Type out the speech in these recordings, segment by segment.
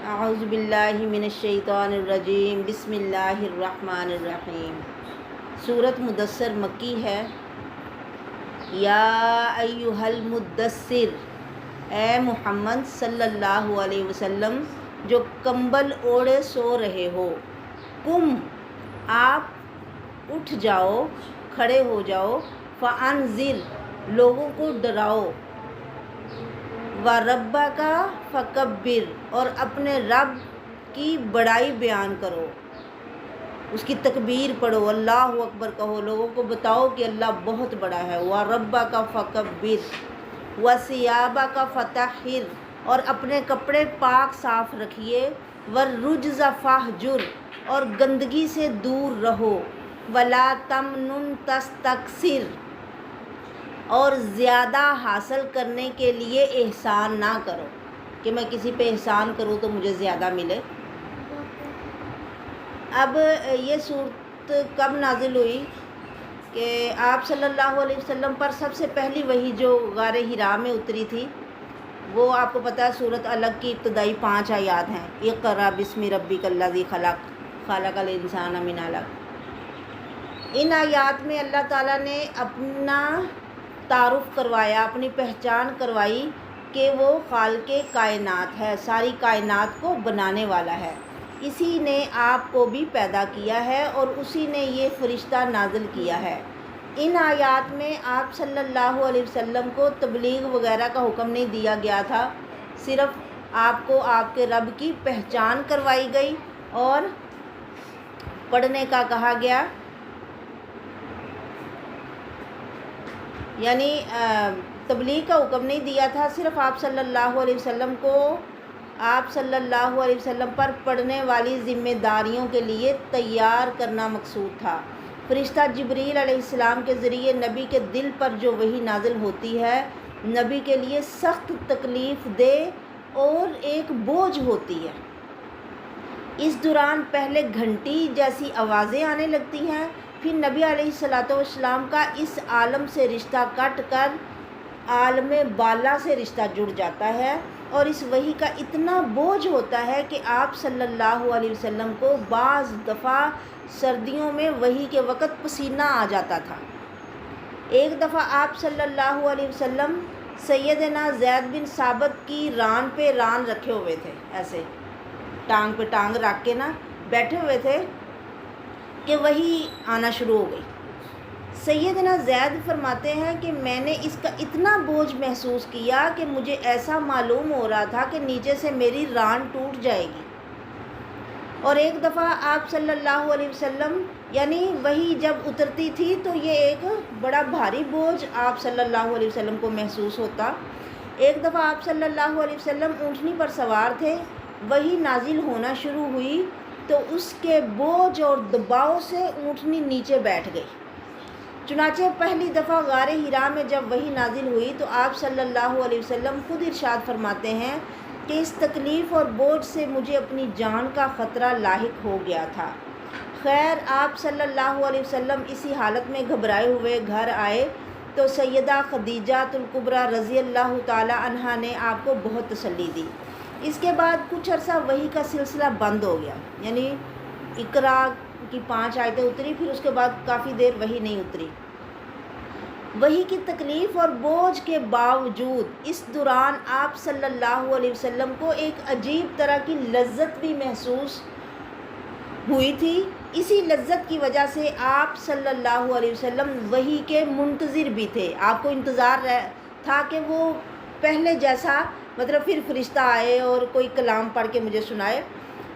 اعوذ باللہ من الشیطان الرجیم، بسم اللہ الرحمن الرحیم۔ سورۃ مدثر مکی ہے۔ یا ایہا المدثر، اے محمد صلی اللہ علیہ وسلم جو کمبل اوڑھے سو رہے ہو، قم، آپ اٹھ جاؤ، کھڑے ہو جاؤ، فانذر، لوگوں کو ڈراؤ، وَرَبَّكَ فَكَبِّرْ، اور اپنے رب کی بڑائی بیان کرو، اس کی تکبیر پڑھو، اللہ اکبر کہو، لوگوں کو بتاؤ کہ اللہ بہت بڑا ہے۔ وَرَبَّكَ فَكَبِّرْ وَثِيَابَكَ فَطَهِّرْ، اور اپنے کپڑے پاک صاف رکھیے، وَالرُّجْزَ فَاهْجُرْ، اور گندگی سے دور رہو، وَلَا تَمْنُن تَسْتَكْثِرْ، اور زیادہ حاصل کرنے کے لیے احسان نہ کرو کہ میں کسی پہ احسان کروں تو مجھے زیادہ ملے۔ اب یہ صورت کب نازل ہوئی کہ آپ صلی اللہ علیہ وسلم پر سب سے پہلی وحی جو غار حرا میں اتری تھی، وہ آپ کو پتہ ہے سورۃ الگ کی ابتدائی 5 آیات ہیں۔ اقرأ بسم ربک الذی خلق، خلق الانسان من علق۔ ان آیات میں اللہ تعالیٰ نے اپنا تعارف کروایا، اپنی پہچان کروائی کہ وہ خالق کائنات ہے، ساری کائنات کو بنانے والا ہے، اسی نے آپ کو بھی پیدا کیا ہے اور اسی نے یہ فرشتہ نازل کیا ہے۔ ان آیات میں آپ صلی اللہ علیہ وسلم کو تبلیغ وغیرہ کا حکم نہیں دیا گیا تھا، صرف آپ کو آپ کے رب کی پہچان کروائی گئی اور پڑھنے کا کہا گیا، یعنی تبلیغ کا حکم نہیں دیا تھا، صرف آپ صلی اللہ علیہ وسلم کو آپ صلی اللہ علیہ وسلم پر پڑھنے والی ذمہ داریوں کے لیے تیار کرنا مقصود تھا۔ فرشتہ جبریل علیہ السلام کے ذریعے نبی کے دل پر جو وحی نازل ہوتی ہے، نبی کے لیے سخت تکلیف دہ اور ایک بوجھ ہوتی ہے۔ اس دوران پہلے گھنٹی جیسی آوازیں آنے لگتی ہیں، پھر نبی علیہ السلام کا اس عالم سے رشتہ کٹ کر عالم بالا سے رشتہ جڑ جاتا ہے، اور اس وحی کا اتنا بوجھ ہوتا ہے کہ آپ صلی اللہ علیہ وسلم کو بعض دفعہ سردیوں میں وحی کے وقت پسینہ آ جاتا تھا۔ ایک دفعہ آپ صلی اللہ علیہ وسلم سیدنا زید بن ثابت کی ران پہ ران رکھے ہوئے تھے، ایسے ٹانگ پہ ٹانگ رکھ کے بیٹھے ہوئے تھے کہ وحی آنا شروع ہو گئی۔ سیدنا زید فرماتے ہیں کہ میں نے اس کا اتنا بوجھ محسوس کیا کہ مجھے ایسا معلوم ہو رہا تھا کہ نیچے سے میری ران ٹوٹ جائے گی۔ اور ایک دفعہ آپ صلی اللہ علیہ وسلم، یعنی وحی جب اترتی تھی تو یہ ایک بڑا بھاری بوجھ آپ صلی اللہ علیہ وسلم کو محسوس ہوتا۔ ایک دفعہ آپ صلی اللہ علیہ وسلم اونٹنی پر سوار تھے، وحی نازل ہونا شروع ہوئی تو اس کے بوجھ اور دباؤ سے اونٹنی نیچے بیٹھ گئی۔ چنانچہ پہلی دفعہ غار حرا میں جب وحی نازل ہوئی تو آپ صلی اللہ علیہ وسلم خود ارشاد فرماتے ہیں کہ اس تکلیف اور بوجھ سے مجھے اپنی جان کا خطرہ لاحق ہو گیا تھا۔ خیر، آپ صلی اللہ علیہ وسلم اسی حالت میں گھبرائے ہوئے گھر آئے تو سیدہ خدیجہ الکبریٰ رضی اللہ تعالی عنہا نے آپ کو بہت تسلی دی۔ اس کے بعد کچھ عرصہ وحی کا سلسلہ بند ہو گیا، یعنی اقرا کی 5 آیتیں اتری، پھر اس کے بعد کافی دیر وحی نہیں اتری۔ وحی کی تکلیف اور بوجھ کے باوجود اس دوران آپ صلی اللہ علیہ وسلم کو ایک عجیب طرح کی لذت بھی محسوس ہوئی تھی۔ اسی لذت کی وجہ سے آپ صلی اللہ علیہ وسلم وحی کے منتظر بھی تھے، آپ کو انتظار تھا کہ وہ پہلے جیسا، مطلب پھر فرشتہ آئے اور کوئی کلام پڑھ کے مجھے سنائے۔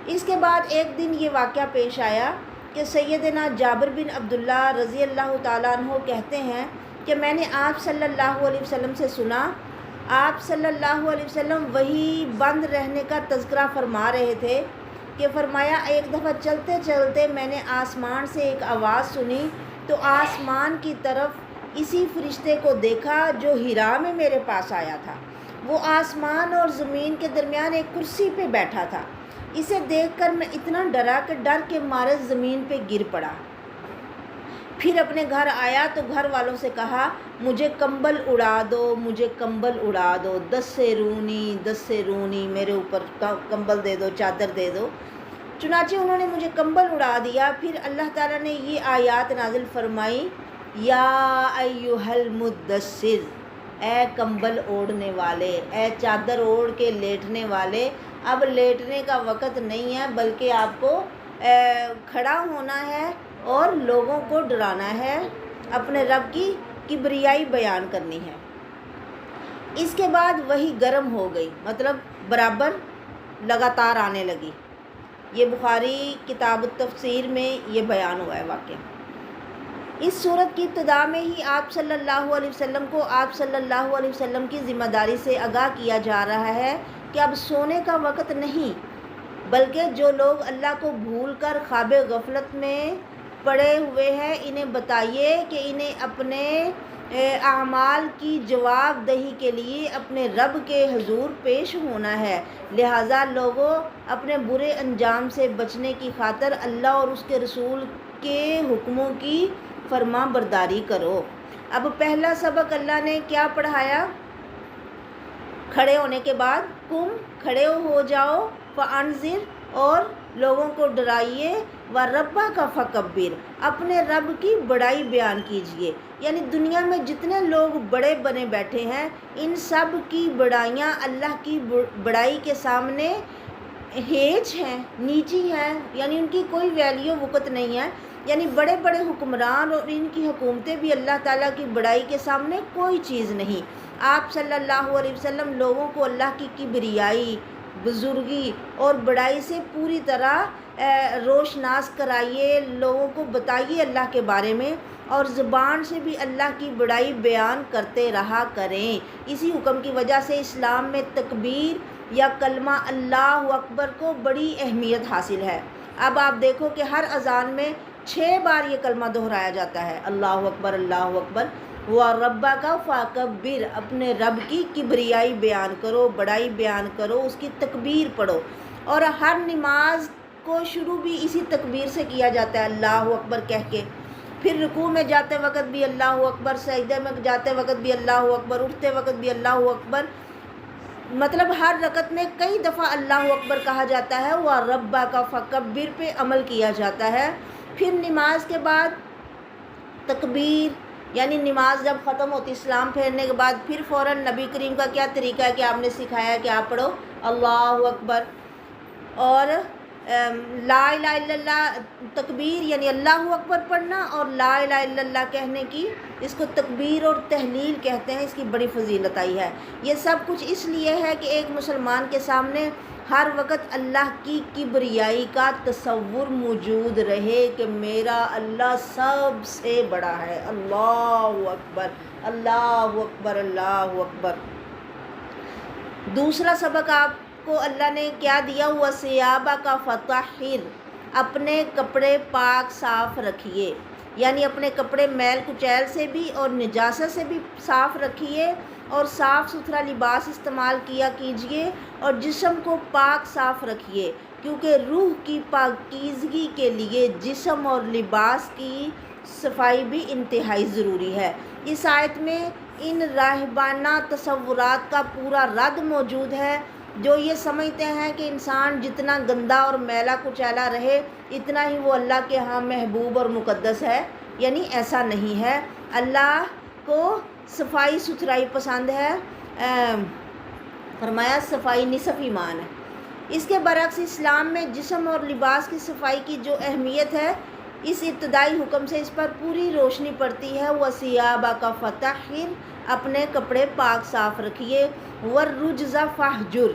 اس کے بعد ایک دن یہ واقعہ پیش آیا کہ سیدنا جابر بن عبداللہ رضی اللہ تعالیٰ عنہ کہتے ہیں کہ میں نے آپ صلی اللہ علیہ وسلم سے سنا، آپ صلی اللہ علیہ وسلم وحی بند رہنے کا تذکرہ فرما رہے تھے کہ فرمایا ایک دفعہ چلتے چلتے میں نے آسمان سے ایک آواز سنی تو آسمان کی طرف اسی فرشتے کو دیکھا جو حرا میں میرے پاس آیا تھا۔ وہ آسمان اور زمین کے درمیان ایک کرسی پہ بیٹھا تھا۔ اسے دیکھ کر میں اتنا ڈرا کہ ڈر کے مارے زمین پہ گر پڑا۔ پھر اپنے گھر آیا تو گھر والوں سے کہا مجھے کمبل اڑا دو، مجھے کمبل اڑا دو، 10 سے رونی میرے اوپر کمبل دے دو، چادر دے دو۔ چنانچہ انہوں نے مجھے کمبل اڑا دیا۔ پھر اللہ تعالیٰ نے یہ آیات نازل فرمائی، یا ایھا المدثر، اے کمبل اوڑھنے والے، اے چادر اوڑھ کے لیٹنے والے، اب لیٹنے کا وقت نہیں ہے بلکہ آپ کو کھڑا ہونا ہے اور لوگوں کو ڈرانا ہے، اپنے رب کی کبریائی بیان کرنی ہے۔ اس کے بعد وہی گرم ہو گئی، مطلب برابر لگاتار آنے لگی۔ یہ بخاری کتاب التفسیر میں یہ بیان ہوا ہے واقعہ۔ اس صورت کی ابتدا میں ہی آپ صلی اللہ علیہ وسلم کو آپ صلی اللہ علیہ وسلم کی ذمہ داری سے آگاہ کیا جا رہا ہے کہ اب سونے کا وقت نہیں، بلکہ جو لوگ اللہ کو بھول کر خواب غفلت میں پڑے ہوئے ہیں انہیں بتائیے کہ انہیں اپنے اعمال کی جواب دہی کے لیے اپنے رب کے حضور پیش ہونا ہے، لہٰذا لوگوں اپنے برے انجام سے بچنے کی خاطر اللہ اور اس کے رسول کے حکموں کی فرما برداری کرو۔ اب پہلا سبق اللہ نے کیا پڑھایا؟ کھڑے ہونے کے بعد کھڑے ہو جاؤ، فانذر، اور لوگوں کو ڈرائیے، وَرَبَّكَ فَكَبِّرْ، اپنے رب کی بڑائی بیان کیجئے۔ یعنی دنیا میں جتنے لوگ بڑے بنے بیٹھے ہیں ان سب کی بڑائیاں اللہ کی بڑائی کے سامنے ہیچ ہیں، نیچی ہیں، یعنی ان کی کوئی ویلیو وقت نہیں ہے۔ یعنی بڑے بڑے حکمران اور ان کی حکومتیں بھی اللہ تعالیٰ کی بڑائی کے سامنے کوئی چیز نہیں۔ آپ صلی اللہ علیہ وسلم لوگوں کو اللہ کی کبریائی، بزرگی اور بڑائی سے پوری طرح روشناس کرائیے، لوگوں کو بتائیے اللہ کے بارے میں، اور زبان سے بھی اللہ کی بڑائی بیان کرتے رہا کریں۔ اسی حکم کی وجہ سے اسلام میں تکبیر یا کلمہ اللہ اکبر کو بڑی اہمیت حاصل ہے۔ اب آپ دیکھو کہ ہر اذان میں 6 بار یہ کلمہ دہرایا جاتا ہے، اللہ اکبر، اللہ اکبر۔ وَرَبَّكَ فَكَبِّرْ، اپنے رب کی کبریائی بیان کرو، بڑائی بیان کرو، اس کی تکبیر پڑھو۔ اور ہر نماز کو شروع بھی اسی تکبیر سے کیا جاتا ہے، اللہ اکبر کہہ کے۔ پھر رکوع میں جاتے وقت بھی اللہ اکبر، سجدے میں جاتے وقت بھی اللہ اکبر، اٹھتے وقت بھی اللہ اکبر، مطلب ہر رکعت میں کئی دفعہ اللہ اکبر کہا جاتا ہے، وَرَبَّكَ فَكَبِّرْ پہ عمل کیا جاتا ہے۔ پھر نماز کے بعد تکبیر، یعنی نماز جب ختم ہوتی اسلام پھیرنے کے بعد پھر فوراً نبی کریم کا کیا طریقہ ہے کہ آپ نے سکھایا کہ آپ پڑھو اللہ اکبر، اور لا الہ الا اللہ، تکبیر یعنی اللہ اکبر پڑھنا، اور لا الہ الا اللہ کہنے کی، اس کو تکبیر اور تحلیل کہتے ہیں، اس کی بڑی فضیلت آئی ہے۔ یہ سب کچھ اس لیے ہے کہ ایک مسلمان کے سامنے ہر وقت اللہ کی کبریائی کا تصور موجود رہے کہ میرا اللہ سب سے بڑا ہے، اللہ اکبر، اللہ اکبر، اللہ اکبر۔ دوسرا سبق آپ کو اللہ نے کیا دیا؟ وَثِيَابَكَ فَطَهِّرْ، اپنے کپڑے پاک صاف رکھیے، یعنی اپنے کپڑے میل کچیل سے بھی اور نجاست سے بھی صاف رکھیے، اور صاف ستھرا لباس استعمال کیا کیجئے، اور جسم کو پاک صاف رکھیے، کیونکہ روح کی پاکیزگی کے لیے جسم اور لباس کی صفائی بھی انتہائی ضروری ہے۔ اس آیت میں ان راہبانہ تصورات کا پورا رد موجود ہے جو یہ سمجھتے ہیں کہ انسان جتنا گندا اور میلا کچیلا رہے اتنا ہی وہ اللہ کے ہاں محبوب اور مقدس ہے، یعنی ایسا نہیں ہے۔ اللہ کو صفائی ستھرائی پسند ہے، فرمایا صفائی نصف ایمان ہے۔ اس کے برعکس اسلام میں جسم اور لباس کی صفائی کی جو اہمیت ہے، اس ابتدائی حکم سے اس پر پوری روشنی پڑتی ہے۔ وَثِيَابَكَ فَطَهِّرْ، اپنے کپڑے پاک صاف رکھیے۔ وَالرُّجْزَ فَاهْجُرْ،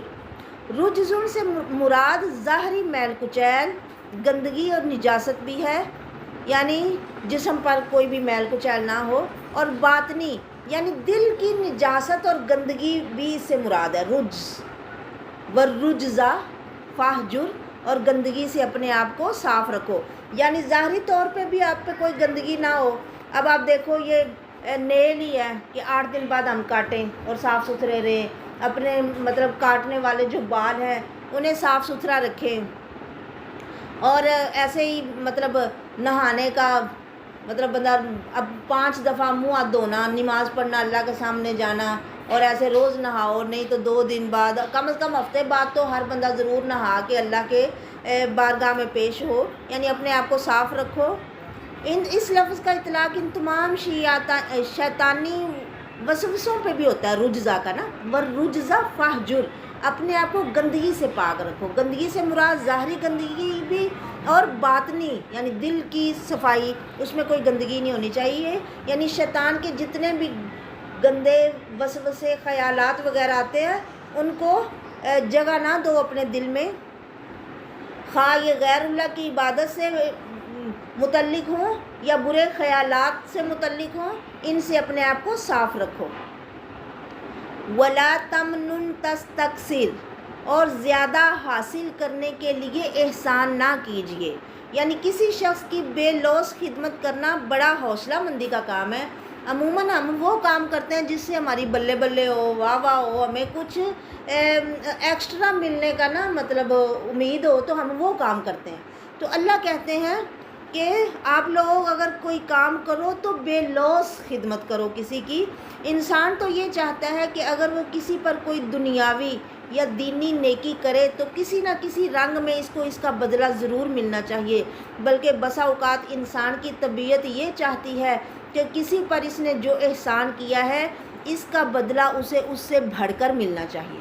رجزن سے مراد ظاہری میل کچیل، گندگی اور نجاست بھی ہے، یعنی جسم پر کوئی بھی میل کچیل نہ ہو، اور باطنی یعنی دل کی نجاست اور گندگی بھی اس سے مراد ہے، رجز۔ وَالرُّجْزَ فَاهْجُرْ، اور گندگی سے اپنے آپ کو صاف رکھو، یعنی ظاہری طور پہ بھی آپ پہ کوئی گندگی نہ ہو۔ اب آپ دیکھو یہ نیل ہی ہے کہ 8 دن بعد ہم کاٹیں اور صاف ستھرے رہیں، اپنے مطلب کاٹنے والے جو بال ہیں انہیں صاف ستھرا رکھیں، اور ایسے ہی مطلب نہانے کا مطلب بندہ اب 5 دفعہ منہ ہاتھ دھونا، نماز پڑھنا، اللہ کے سامنے جانا، اور ایسے روز نہاؤ، نہیں تو 2 دن بعد، کم از کم ہفتے بعد تو ہر بندہ ضرور نہا کے اللہ کے بارگاہ میں پیش ہو، یعنی اپنے آپ کو صاف رکھو۔ اس لفظ کا اطلاق ان تمام شیطانی وسوسوں پہ بھی ہوتا ہے، رجزہ کا نا، ورجزہ فہجر، اپنے آپ کو گندگی سے پاک رکھو۔ گندگی سے مراد ظاہری گندگی بھی اور باطنی یعنی دل کی صفائی، اس میں کوئی گندگی نہیں ہونی چاہیے، یعنی شیطان کے جتنے بھی گندے وسوسے خیالات وغیرہ آتے ہیں ان کو جگہ نہ دو اپنے دل میں، خواہ یہ غیر اللہ کی عبادت سے متعلق ہوں یا برے خیالات سے متعلق ہوں، ان سے اپنے آپ کو صاف رکھو۔ وَلَا تَمْنُن تَسْتَكْثِرْ، اور زیادہ حاصل کرنے کے لیے احسان نہ کیجیے، یعنی کسی شخص کی بے لوث خدمت کرنا بڑا حوصلہ مندی کا کام ہے۔ عموماً ہم وہ کام کرتے ہیں جس سے ہماری بلے بلے ہو، واہ واہ ہو، ہمیں کچھ ایکسٹرا ملنے کا نا مطلب امید ہو، تو ہم وہ کام کرتے ہیں۔ تو اللہ کہتے ہیں کہ آپ لوگ اگر کوئی کام کرو تو بے لوث خدمت کرو کسی کی۔ انسان تو یہ چاہتا ہے کہ اگر وہ کسی پر کوئی دنیاوی یا دینی نیکی کرے تو کسی نہ کسی رنگ میں اس کو اس کا بدلہ ضرور ملنا چاہیے، بلکہ بسا اوقات انسان کی طبیعت یہ چاہتی ہے کہ کسی پر اس نے جو احسان کیا ہے اس کا بدلہ اسے اس سے بڑھ کر ملنا چاہیے۔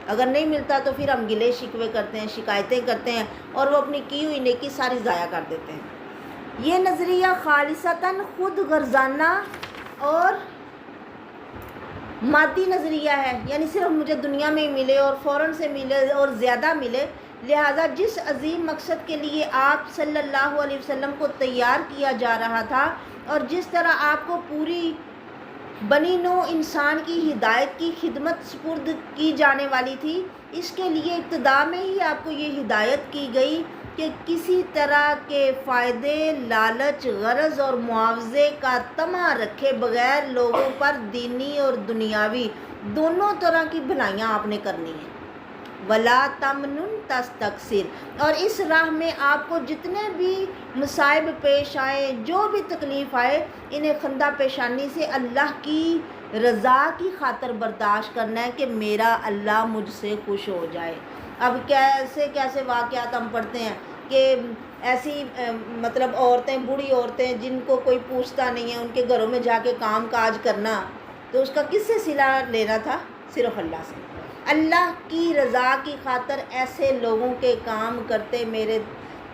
اگر نہیں ملتا تو پھر ہم گلے شکوے کرتے ہیں، شکایتیں کرتے ہیں، اور وہ اپنی کی ہوئی نیکی ساری ضائع کر دیتے ہیں۔ یہ نظریہ خالصتاً خود غرضانہ اور مادی نظریہ ہے، یعنی صرف مجھے دنیا میں ہی ملے اور فوراً سے ملے اور زیادہ ملے، لہٰذا جس عظیم مقصد کے لیے آپ صلی اللہ علیہ وسلم کو تیار کیا جا رہا تھا اور جس طرح آپ کو پوری بنی نوع انسان کی ہدایت کی خدمت سپرد کی جانے والی تھی، اس کے لیے ابتدا میں ہی آپ کو یہ ہدایت کی گئی کہ کسی طرح کے فائدے، لالچ، غرض اور معاوضے کا طمع رکھے بغیر لوگوں پر دینی اور دنیاوی دونوں طرح کی بھلائیاں آپ نے کرنی ہیں۔ وَلَا تَمْنُن تَسْتَكْثِرْ، اور اس راہ میں آپ کو جتنے بھی مصائب پیش آئے، جو بھی تکلیف آئے، انہیں خندہ پیشانی سے اللہ کی رضا کی خاطر برداشت کرنا ہے کہ میرا اللہ مجھ سے خوش ہو جائے۔ اب کیسے کیسے واقعات ہم پڑھتے ہیں کہ ایسی مطلب عورتیں، بوڑھی عورتیں جن کو کوئی پوچھتا نہیں ہے، ان کے گھروں میں جا کے کام کاج کرنا، تو اس کا کس سے صلہ لینا تھا؟ صرف اللہ سے۔ اللہ کی رضا کی خاطر ایسے لوگوں کے کام کرتے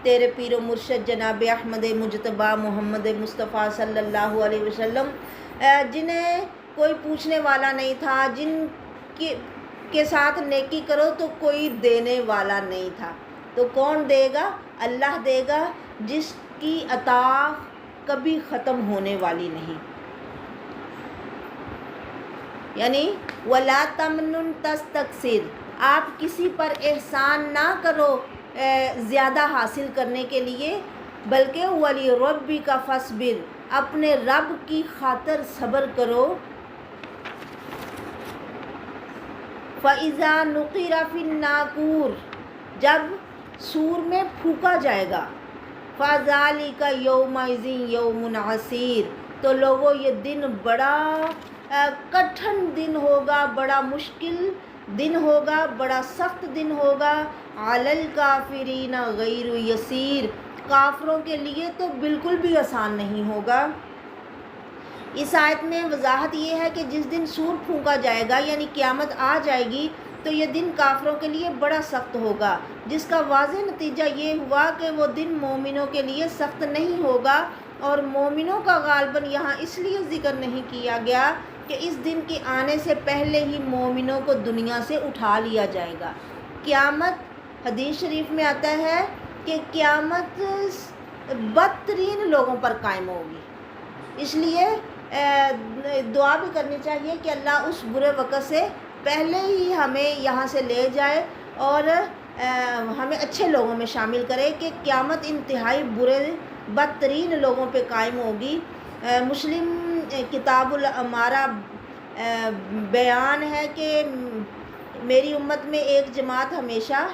تیرے پیر و مرشد جناب احمد مجتبیٰ محمد مصطفیٰ صلی اللہ علیہ وسلم، جنہیں کوئی پوچھنے والا نہیں تھا، جن کے ساتھ نیکی کرو تو کوئی دینے والا نہیں تھا، تو کون دے گا؟ اللہ دے گا، جس کی عطا کبھی ختم ہونے والی نہیں۔ یعنی وَلَا تَمْنُن تَسْتَكْثِرْ، آپ کسی پر احسان نہ کرو زیادہ حاصل کرنے کے لیے، بلکہ وَلِرَبِّكَ فَاصْبِرْ، اپنے رب کی خاطر صبر کرو۔ فَإِذَا نُقِرَ فِي النَّاقُورِ، جب سور میں پھونکا جائے گا، فَذَلِكَ يَوْمَئِذٍ يَوْمٌ عَسِيرٌ، تو لوگوں یہ دن بڑا کٹھن دن ہوگا، بڑا مشکل دن ہوگا، بڑا سخت دن ہوگا۔ عَلَى الْكَافِرِينَ غَيْرُ يَسِيرٌ، کافروں کے لیے تو بالکل بھی آسان نہیں ہوگا۔ اس آیت میں وضاحت یہ ہے کہ جس دن سور پھونکا جائے گا یعنی قیامت آ جائے گی، تو یہ دن کافروں کے لیے بڑا سخت ہوگا، جس کا واضح نتیجہ یہ ہوا کہ وہ دن مومنوں کے لیے سخت نہیں ہوگا، اور مومنوں کا غالباً یہاں اس لیے ذکر نہیں کیا گیا کہ اس دن کے آنے سے پہلے ہی مومنوں کو دنیا سے اٹھا لیا جائے گا۔ قیامت، حدیث شریف میں آتا ہے کہ قیامت بدترین لوگوں پر قائم ہوگی، اس لیے دعا بھی کرنی چاہیے کہ اللہ اس برے وقت سے پہلے ہی ہمیں یہاں سے لے جائے اور ہمیں اچھے لوگوں میں شامل کرے کہ قیامت انتہائی برے بدترین لوگوں پہ قائم ہوگی۔ مسلم کتاب الامارہ بیان ہے کہ میری امت میں ایک جماعت ہمیشہ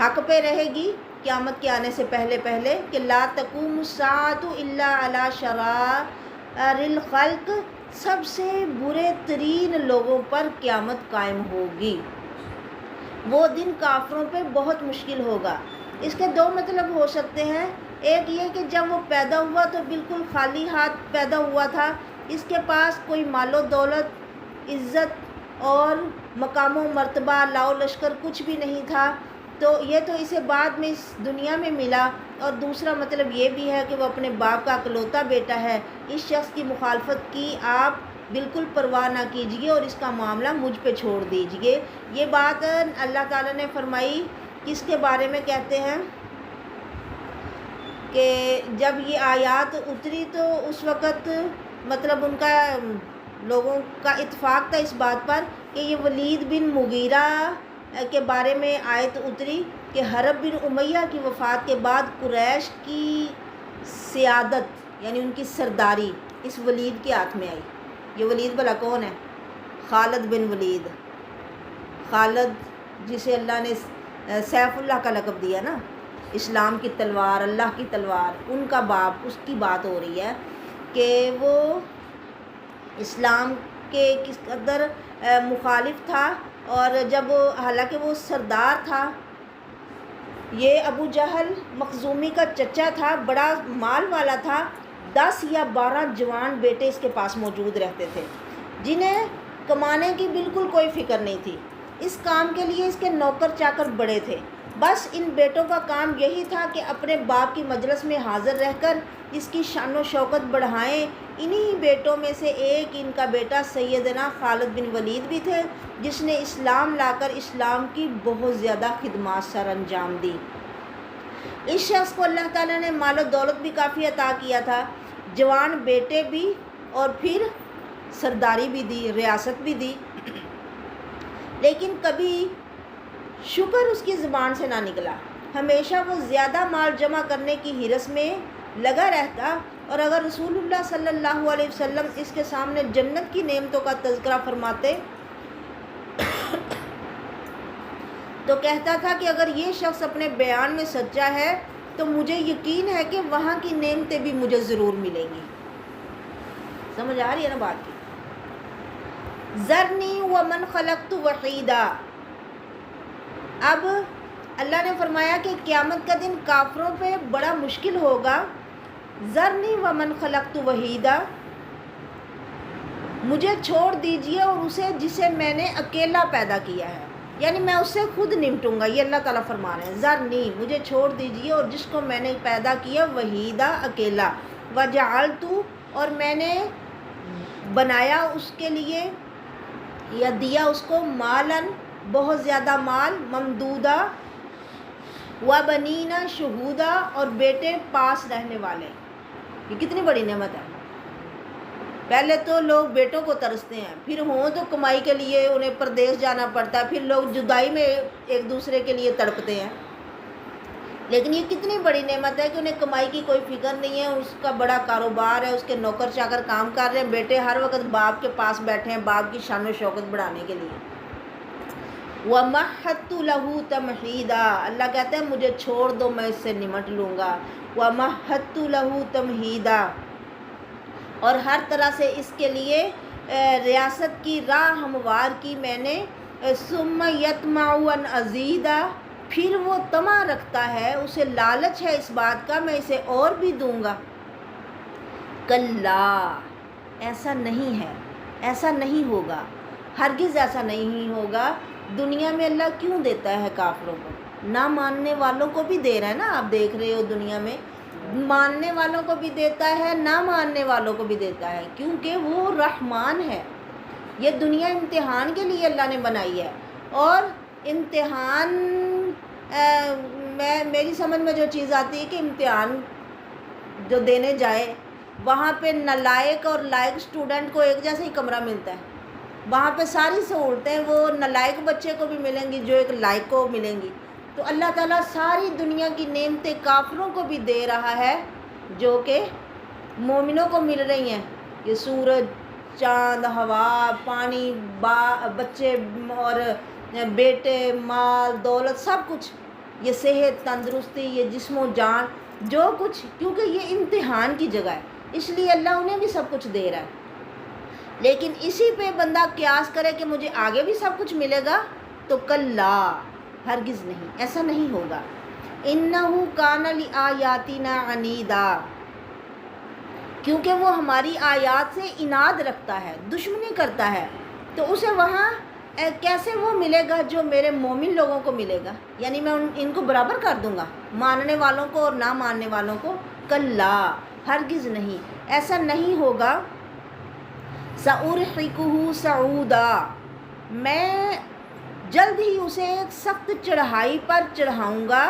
حق پہ رہے گی، قیامت کے آنے سے پہلے پہلے کہ لا تقوم الساعۃ الا علی شرار الخلق، سب سے برے ترین لوگوں پر قیامت قائم ہوگی۔ وہ دن کافروں پہ بہت مشکل ہوگا۔ اس کے دو مطلب ہو سکتے ہیں، ایک یہ کہ جب وہ پیدا ہوا تو بالکل خالی ہاتھ پیدا ہوا تھا، اس کے پاس کوئی مال و دولت، عزت اور مقام و مرتبہ، لاؤ لشکر کچھ بھی نہیں تھا، تو یہ تو اسے بعد میں اس دنیا میں ملا۔ اور دوسرا مطلب یہ بھی ہے کہ وہ اپنے باپ کا اکلوتا بیٹا ہے۔ اس شخص کی مخالفت کی آپ بالکل پرواہ نہ کیجیے اور اس کا معاملہ مجھ پہ چھوڑ دیجیے۔ یہ بات اللہ تعالیٰ نے فرمائی، کس کے بارے میں کہتے ہیں کہ جب یہ آیات اتری تو اس وقت مطلب ان کا لوگوں کا اتفاق تھا اس بات پر کہ یہ ولید بن مغیرہ کے بارے میں آیت اتری کہ حرب بن امیہ کی وفات کے بعد قریش کی سیادت یعنی ان کی سرداری اس ولید کے ہاتھ میں آئی۔ یہ ولید بھلا کون ہے؟ خالد بن ولید، خالد جسے اللہ نے سیف اللہ کا لقب دیا نا، اسلام کی تلوار، اللہ کی تلوار، ان کا باپ، اس کی بات ہو رہی ہے کہ وہ اسلام کے کس قدر مخالف تھا، اور جب حالانکہ وہ سردار تھا، یہ ابو جہل مخزومی کا چچا تھا، بڑا مال والا تھا، 10 یا 12 جوان بیٹے اس کے پاس موجود رہتے تھے جنہیں کمانے کی بالکل کوئی فکر نہیں تھی۔ اس کام کے لیے اس کے نوکر چاکر بڑے تھے، بس ان بیٹوں کا کام یہی تھا کہ اپنے باپ کی مجلس میں حاضر رہ کر اس کی شان و شوکت بڑھائیں۔ انہی بیٹوں میں سے ایک ان کا بیٹا سیدنا خالد بن ولید بھی تھے، جس نے اسلام لا کر اسلام کی بہت زیادہ خدمات سر انجام دی۔ اس شخص کو اللہ تعالیٰ نے مال و دولت بھی کافی عطا کیا تھا، جوان بیٹے بھی، اور پھر سرداری بھی دی، ریاست بھی دی، لیکن کبھی شکر اس کی زبان سے نہ نکلا۔ ہمیشہ وہ زیادہ مال جمع کرنے کی حرص میں لگا رہتا، اور اگر رسول اللہ صلی اللہ علیہ وسلم اس کے سامنے جنت کی نعمتوں کا تذکرہ فرماتے تو کہتا تھا کہ اگر یہ شخص اپنے بیان میں سچا ہے تو مجھے یقین ہے کہ وہاں کی نعمتیں بھی مجھے ضرور ملیں گی۔ سمجھ آ رہی ہے نا بات کی؟ ذرنی ومن خلقت وحیدا۔ اب اللہ نے فرمایا کہ قیامت کا دن کافروں پہ بڑا مشکل ہوگا۔ ذرنی ومن خلقت وحیدا، مجھے چھوڑ دیجئے اور اسے جسے میں نے اکیلا پیدا کیا ہے، یعنی میں اس سے خود نمٹوں گا۔ یہ اللہ تعالیٰ فرما رہے ہیں، ذرنی، مجھے چھوڑ دیجئے اور جس کو میں نے پیدا کیا وحیدا، اکیلا، وجعلت، اور میں نے بنایا اس کے لیے یا دیا اس کو مالن، بہت زیادہ مال، ممدودہ، وبنینا شہودا، اور بیٹے پاس رہنے والے۔ یہ کتنی بڑی نعمت ہے۔ پہلے تو لوگ بیٹوں کو ترستے ہیں، پھر ہوں تو کمائی کے لیے انہیں پردیس جانا پڑتا ہے، پھر لوگ جدائی میں ایک دوسرے کے لیے تڑپتے ہیں، لیکن یہ کتنی بڑی نعمت ہے کہ انہیں کمائی کی کوئی فکر نہیں ہے، اس کا بڑا کاروبار ہے، اس کے نوکر چاکر کام کر رہے ہیں، بیٹے ہر وقت باپ کے پاس بیٹھے ہیں باپ کی شان و شوکت بڑھانے کے لیے۔ وَمَحَّدتُ لَهُ تَمْحِيدًا، اللہ کہتے ہیں مجھے چھوڑ دو میں اس سے نمٹ لوں گا۔ وَمَحَّدتُ لَهُ تَمْحِيدًا، اور ہر طرح سے اس کے لیے ریاست کی راہ ہموار کی میں نے۔ ثُمَّ يَطْمَعُ أَنْ أَزِيدَ، پھر وہ طمع رکھتا ہے، اسے لالچ ہے اس بات کا میں اسے اور بھی دوں گا۔ کلا، ایسا نہیں ہے، ایسا نہیں ہوگا، ہرگز ایسا نہیں ہوگا۔ دنیا میں اللہ کیوں دیتا ہے کافروں کو؟ نہ ماننے والوں کو بھی دے رہا ہے نا، آپ دیکھ رہے ہو دنیا میں ماننے والوں کو بھی دیتا ہے، نہ ماننے والوں کو بھی دیتا ہے، کیونکہ وہ رحمان ہے۔ یہ دنیا امتحان کے لیے اللہ نے بنائی ہے، اور امتحان میری سمجھ میں جو چیز آتی ہے کہ امتحان جو دینے جائے وہاں پہ نالائق اور لائق اسٹوڈنٹ کو ایک جیسا ہی کمرہ ملتا ہے، وہاں پہ ساری سہولتیں وہ نالائق بچے کو بھی ملیں گی جو ایک لائق کو ملیں گی۔ تو اللہ تعالیٰ ساری دنیا کی نعمتیں کافروں کو بھی دے رہا ہے جو کہ مومنوں کو مل رہی ہیں۔ یہ سورج، چاند، ہوا، پانی، بچے اور بیٹے، مال، دولت، سب کچھ یہ صحت تندرستی، یہ جسم و جان، جو کچھ، کیونکہ یہ امتحان کی جگہ ہے، اس لیے اللہ انہیں بھی سب کچھ دے رہا ہے۔ لیکن اسی پہ بندہ قیاس کرے کہ مجھے آگے بھی سب کچھ ملے گا، تو کلا، ہرگز نہیں، ایسا نہیں ہوگا۔ انہو کان لآیاتنا عنیدا، کیونکہ وہ ہماری آیات سے عناد رکھتا ہے، دشمنی کرتا ہے، تو اسے وہاں کیسے وہ ملے گا جو میرے مومن لوگوں کو ملے گا؟ یعنی میں ان کو برابر کر دوں گا، ماننے والوں کو اور نہ ماننے والوں کو؟ کلا، ہرگز نہیں، ایسا نہیں ہوگا۔ سأرحقہ صعودا، میں جلد ہی اسے ایک سخت چڑھائی پر چڑھاؤں گا۔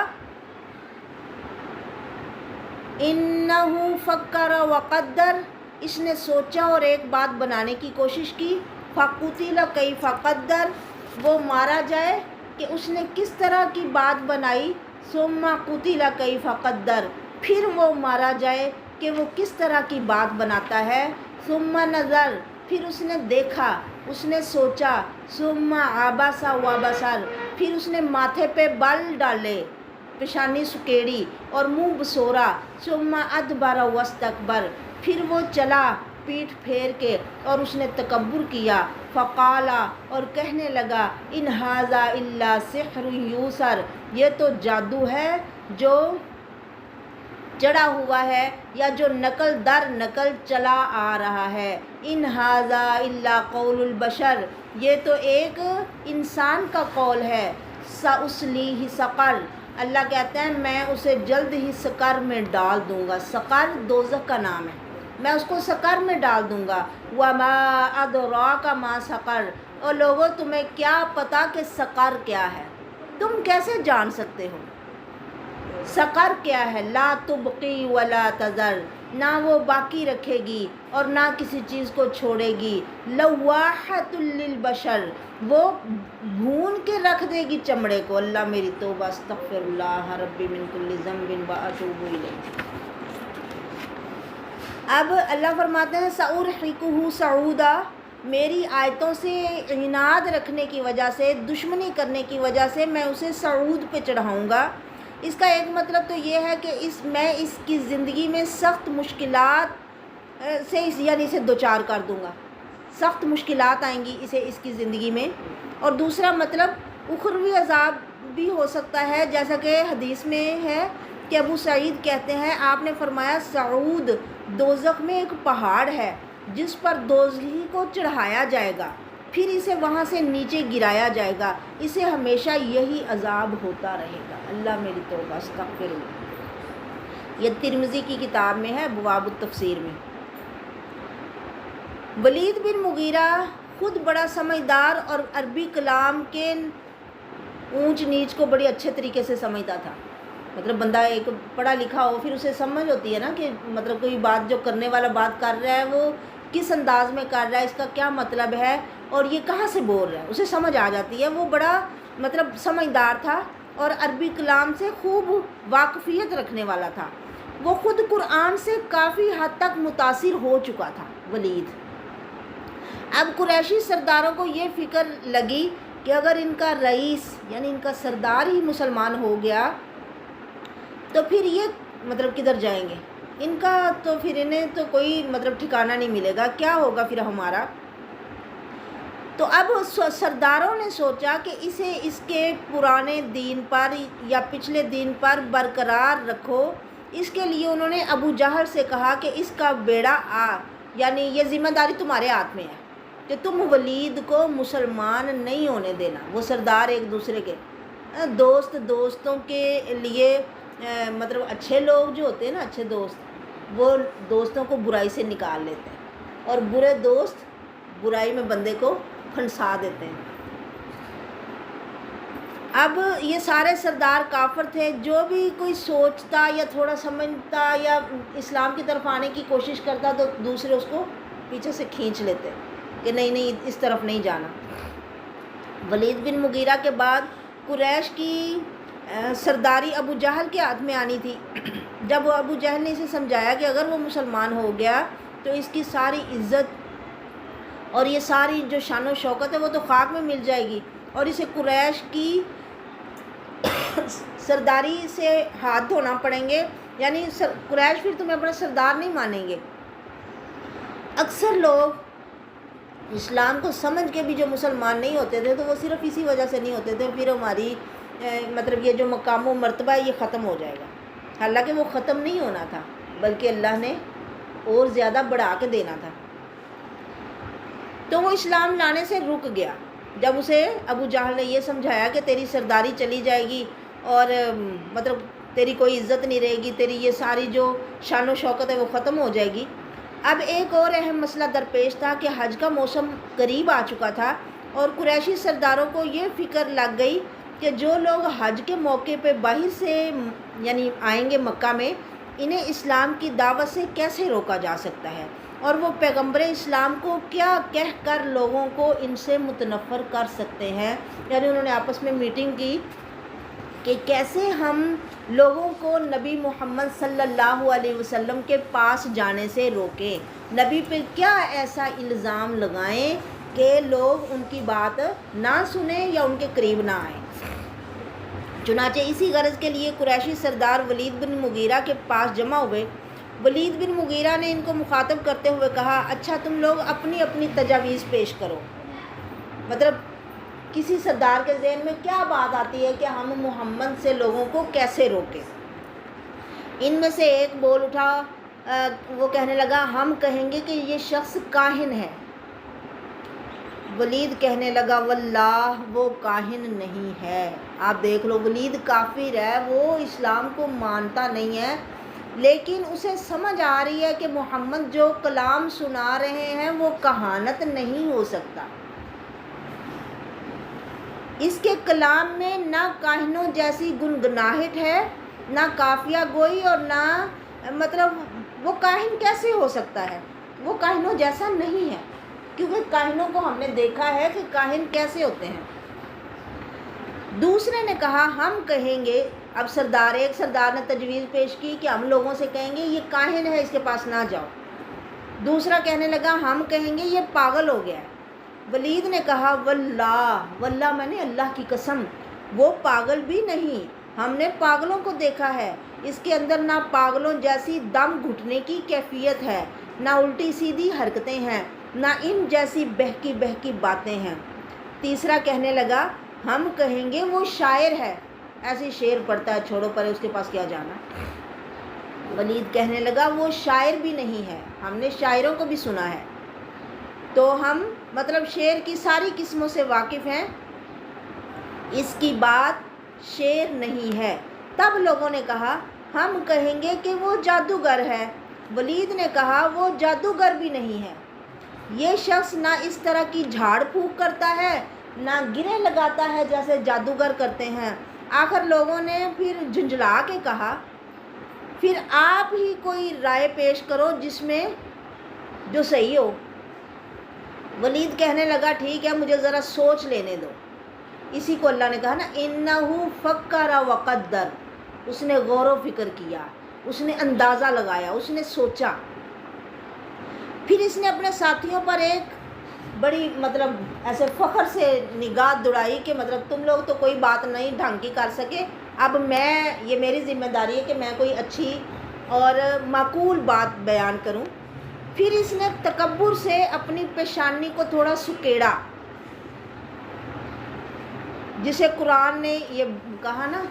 انہو فکر وقدر، اس نے سوچا اور ایک بات بنانے کی کوشش کی۔ فقتل کیف قدر، وہ مارا جائے کہ اس نے کس طرح کی بات بنائی۔ ثم قتل کیف قدر، پھر وہ مارا جائے کہ وہ کس طرح کی بات بناتا ہے۔ ثم نظر، پھر اس نے دیکھا، اس نے سوچا۔ ثم عبس وبصر، پھر اس نے ماتھے پہ بال ڈالے، پیشانی سکیڑی اور منہ بسورا۔ ثم ادبر واستکبر، پھر وہ چلا پیٹھ پھیر کے اور اس نے تکبر کیا۔ فقالا، اور کہنے لگا، ان ھذا الا سحر یوثر، یہ تو جادو ہے جو چڑھا ہوا ہے یا جو نقل در نقل چلا آ رہا ہے۔ ان ھذا الا قول البشر، یہ تو ایک انسان کا قول ہے۔ سأصلیہ سقر، اللہ کہتے ہیں میں اسے جلد ہی سقر میں ڈال دوں گا۔ سقر دوزخ کا نام ہے، میں اس کو سقر میں ڈال دوں گا۔ وما ادراک ما سقر، اور لوگوں تمہیں کیا پتا کہ سقر کیا ہے؟ تم کیسے جان سکتے ہو؟ سقر کیا ہے؟ لا تبقی ولا تذر، نہ وہ باقی رکھے گی اور نہ کسی چیز کو چھوڑے گی۔ لواحۃ للبشر، وہ بھون کے رکھ دے گی چمڑے کو۔ اللہ میری توبہ، استغفر اللہ ربی من کل ذنب واتوب الیہ۔ اب اللہ فرماتے ہیں سأرحقہ صعودا، میری آیتوں سے عناد رکھنے کی وجہ سے، دشمنی کرنے کی وجہ سے میں اسے صعود پہ چڑھاؤں گا۔ اس کا ایک مطلب تو یہ ہے کہ میں اس کی زندگی میں سخت مشکلات سے یعنی اسے دوچار کر دوں گا، سخت مشکلات آئیں گی اس کی زندگی میں۔ اور دوسرا مطلب اخروی عذاب بھی ہو سکتا ہے، جیسا کہ حدیث میں ہے کہ ابو سعید کہتے ہیں آپ نے فرمایا صعود دوزخ میں ایک پہاڑ ہے جس پر دوزخی کو چڑھایا جائے گا، پھر اسے وہاں سے نیچے گرایا جائے گا، اسے ہمیشہ یہی عذاب ہوتا رہے گا۔ اللہ میری توبہ، استغفر اللہ۔ یہ ترمذی کی کتاب میں ہے، ابواب التفسیر میں۔ ولید بن مغیرہ خود بڑا سمجھدار اور عربی کلام کے اونچ نیچ کو بڑی اچھے طریقے سے سمجھتا تھا۔ مطلب بندہ ایک پڑھا لکھا ہو، پھر اسے سمجھ ہوتی ہے نا کہ مطلب کوئی بات جو کرنے والا بات کر رہا ہے وہ کس انداز میں کر رہا ہے، اس کا کیا مطلب ہے اور یہ کہاں سے بول رہا ہے، اسے سمجھ آ جاتی ہے۔ وہ بڑا مطلب سمجھدار تھا اور عربی کلام سے خوب واقفیت رکھنے والا تھا۔ وہ خود قرآن سے کافی حد تک متاثر ہو چکا تھا ولید۔ اب قریشی سرداروں کو یہ فکر لگی کہ اگر ان کا رئیس یعنی ان کا سردار ہی مسلمان ہو گیا تو پھر یہ مطلب کدھر جائیں گے، ان کا تو پھر انہیں تو کوئی مطلب ٹھکانہ نہیں ملے گا، کیا ہوگا پھر ہمارا۔ تو اب سرداروں نے سوچا کہ اسے اس کے پرانے دین پر یا پچھلے دین پر برقرار رکھو۔ اس کے لیے انہوں نے ابو جہل سے کہا کہ اس کا بیڑا یعنی یہ ذمہ داری تمہارے ہاتھ میں ہے کہ تم ولید کو مسلمان نہیں ہونے دینا۔ وہ سردار ایک دوسرے کے دوستوں کے لیے مطلب اچھے لوگ جو ہوتے ہیں نا، اچھے دوست، وہ دوستوں کو برائی سے نکال لیتے ہیں اور برے دوست برائی میں بندے کو پھنسا دیتے ہیں۔ اب یہ سارے سردار کافر تھے، جو بھی کوئی سوچتا یا تھوڑا سمجھتا یا اسلام کی طرف آنے کی کوشش کرتا تو دوسرے اس کو پیچھے سے کھینچ لیتے کہ نہیں اس طرف نہیں جانا۔ ولید بن مغیرہ کے بعد قریش کی سرداری ابو جہل کے ہاتھ میں آنی تھی۔ جب ابو جہل نے اسے سمجھایا کہ اگر وہ مسلمان ہو گیا تو اس کی ساری عزت اور یہ ساری جو شان و شوکت ہے وہ تو خاک میں مل جائے گی اور اسے قریش کی سرداری سے ہاتھ دھونا پڑیں گے، یعنی قریش پھر تمہیں اپنا سردار نہیں مانیں گے۔ اکثر لوگ اسلام کو سمجھ کے بھی جو مسلمان نہیں ہوتے تھے تو وہ صرف اسی وجہ سے نہیں ہوتے تھے، پھر ہماری مطلب یہ جو مقام و مرتبہ ہے یہ ختم ہو جائے گا، حالانکہ وہ ختم نہیں ہونا تھا بلکہ اللہ نے اور زیادہ بڑھا کے دینا تھا۔ تو وہ اسلام لانے سے رک گیا جب اسے ابو جہل نے یہ سمجھایا کہ تیری سرداری چلی جائے گی اور مطلب تیری کوئی عزت نہیں رہے گی، تیری یہ ساری جو شان و شوکت ہے وہ ختم ہو جائے گی۔ اب ایک اور اہم مسئلہ درپیش تھا کہ حج کا موسم قریب آ چکا تھا اور قریشی سرداروں کو یہ فکر لگ گئی کہ جو لوگ حج کے موقع پہ باہر سے یعنی آئیں گے مکہ میں، انہیں اسلام کی دعوت سے کیسے روکا جا سکتا ہے، اور وہ پیغمبر اسلام کو کیا کہہ کر لوگوں کو ان سے متنفر کر سکتے ہیں۔ یعنی انہوں نے آپس میں میٹنگ کی کہ کیسے ہم لوگوں کو نبی محمد صلی اللہ علیہ وسلم کے پاس جانے سے روکیں، نبی پہ کیا ایسا الزام لگائیں کہ لوگ ان کی بات نہ سنیں یا ان کے قریب نہ آئیں۔ چنانچہ اسی غرض کے لیے قریشی سردار ولید بن مغیرہ کے پاس جمع ہوئے۔ ولید بن مغیرہ نے ان کو مخاطب کرتے ہوئے کہا، اچھا تم لوگ اپنی اپنی تجاویز پیش کرو۔ مطلب کسی سردار کے ذہن میں کیا بات آتی ہے کہ ہم محمد سے لوگوں کو کیسے روکیں۔ ان میں سے ایک بول اٹھا، وہ کہنے لگا، ہم کہیں گے کہ یہ شخص کاہن ہے۔ ولید کہنے لگا، واللہ وہ کاہن نہیں ہے۔ آپ دیکھ لو، ولید کافر ہے، وہ اسلام کو مانتا نہیں ہے، لیکن اسے سمجھ آ رہی ہے کہ محمد جو کلام سنا رہے ہیں وہ کہانت نہیں ہو سکتا۔ اس کے کلام میں نہ کاہنوں جیسی گنگناہٹ ہے، نہ قافیہ گوئی، اور نہ مطلب وہ کاہن کیسے ہو سکتا ہے، وہ کاہنوں جیسا نہیں ہے، کیونکہ کاہنوں کو ہم نے دیکھا ہے کہ کاہن کیسے ہوتے ہیں۔ دوسرے نے کہا، ہم کہیں گے، اب ایک سردار نے تجویز پیش کی کہ ہم لوگوں سے کہیں گے یہ کاہن ہے، اس کے پاس نہ جاؤ۔ دوسرا کہنے لگا، ہم کہیں گے یہ پاگل ہو گیا ہے۔ ولید نے کہا، واللہ میں نے اللہ کی قسم، وہ پاگل بھی نہیں، ہم نے پاگلوں کو دیکھا ہے، اس کے اندر نہ پاگلوں جیسی دم گھٹنے کی کیفیت ہے، نہ الٹی سیدھی حرکتیں ہیں، نہ ان جیسی بہکی باتیں ہیں۔ تیسرا کہنے لگا، ہم کہیں گے وہ شاعر ہے، ایسی شعر پڑھتا ہے، چھوڑو پرے، اس کے پاس کیا جانا۔ ولید کہنے لگا، وہ شاعر بھی نہیں ہے، ہم نے شاعروں کو بھی سنا ہے، تو ہم مطلب شعر کی ساری قسموں سے واقف ہیں، اس کی بات شعر نہیں ہے۔ تب لوگوں نے کہا، ہم کہیں گے کہ وہ جادوگر ہے۔ ولید نے کہا، وہ جادوگر بھی نہیں ہے، یہ شخص نہ اس طرح کی جھاڑ پھونک کرتا ہے، نہ گرے لگاتا ہے جیسے جادوگر کرتے ہیں۔ آخر لوگوں نے پھر جھنجھلا کے کہا، پھر آپ ہی کوئی رائے پیش کرو جس میں جو صحیح ہو۔ ولید کہنے لگا، ٹھیک ہے، مجھے ذرا سوچ لینے دو۔ اسی کو اللہ نے کہا نا، انہو فکر وقدر، اس نے غور و فکر کیا، اس نے اندازہ لگایا، اس نے سوچا۔ پھر اس نے اپنے ساتھیوں پر ایک بڑی مطلب ایسے فخر سے نگاہ دوڑائی کہ مطلب تم لوگ تو کوئی بات نہیں ڈھنگ کی کر سکے، اب یہ میری ذمہ داری ہے کہ میں کوئی اچھی اور معقول بات بیان کروں۔ پھر اس نے تکبر سے اپنی پیشانی کو تھوڑا سکیڑا، جسے قرآن نے یہ کہا نا،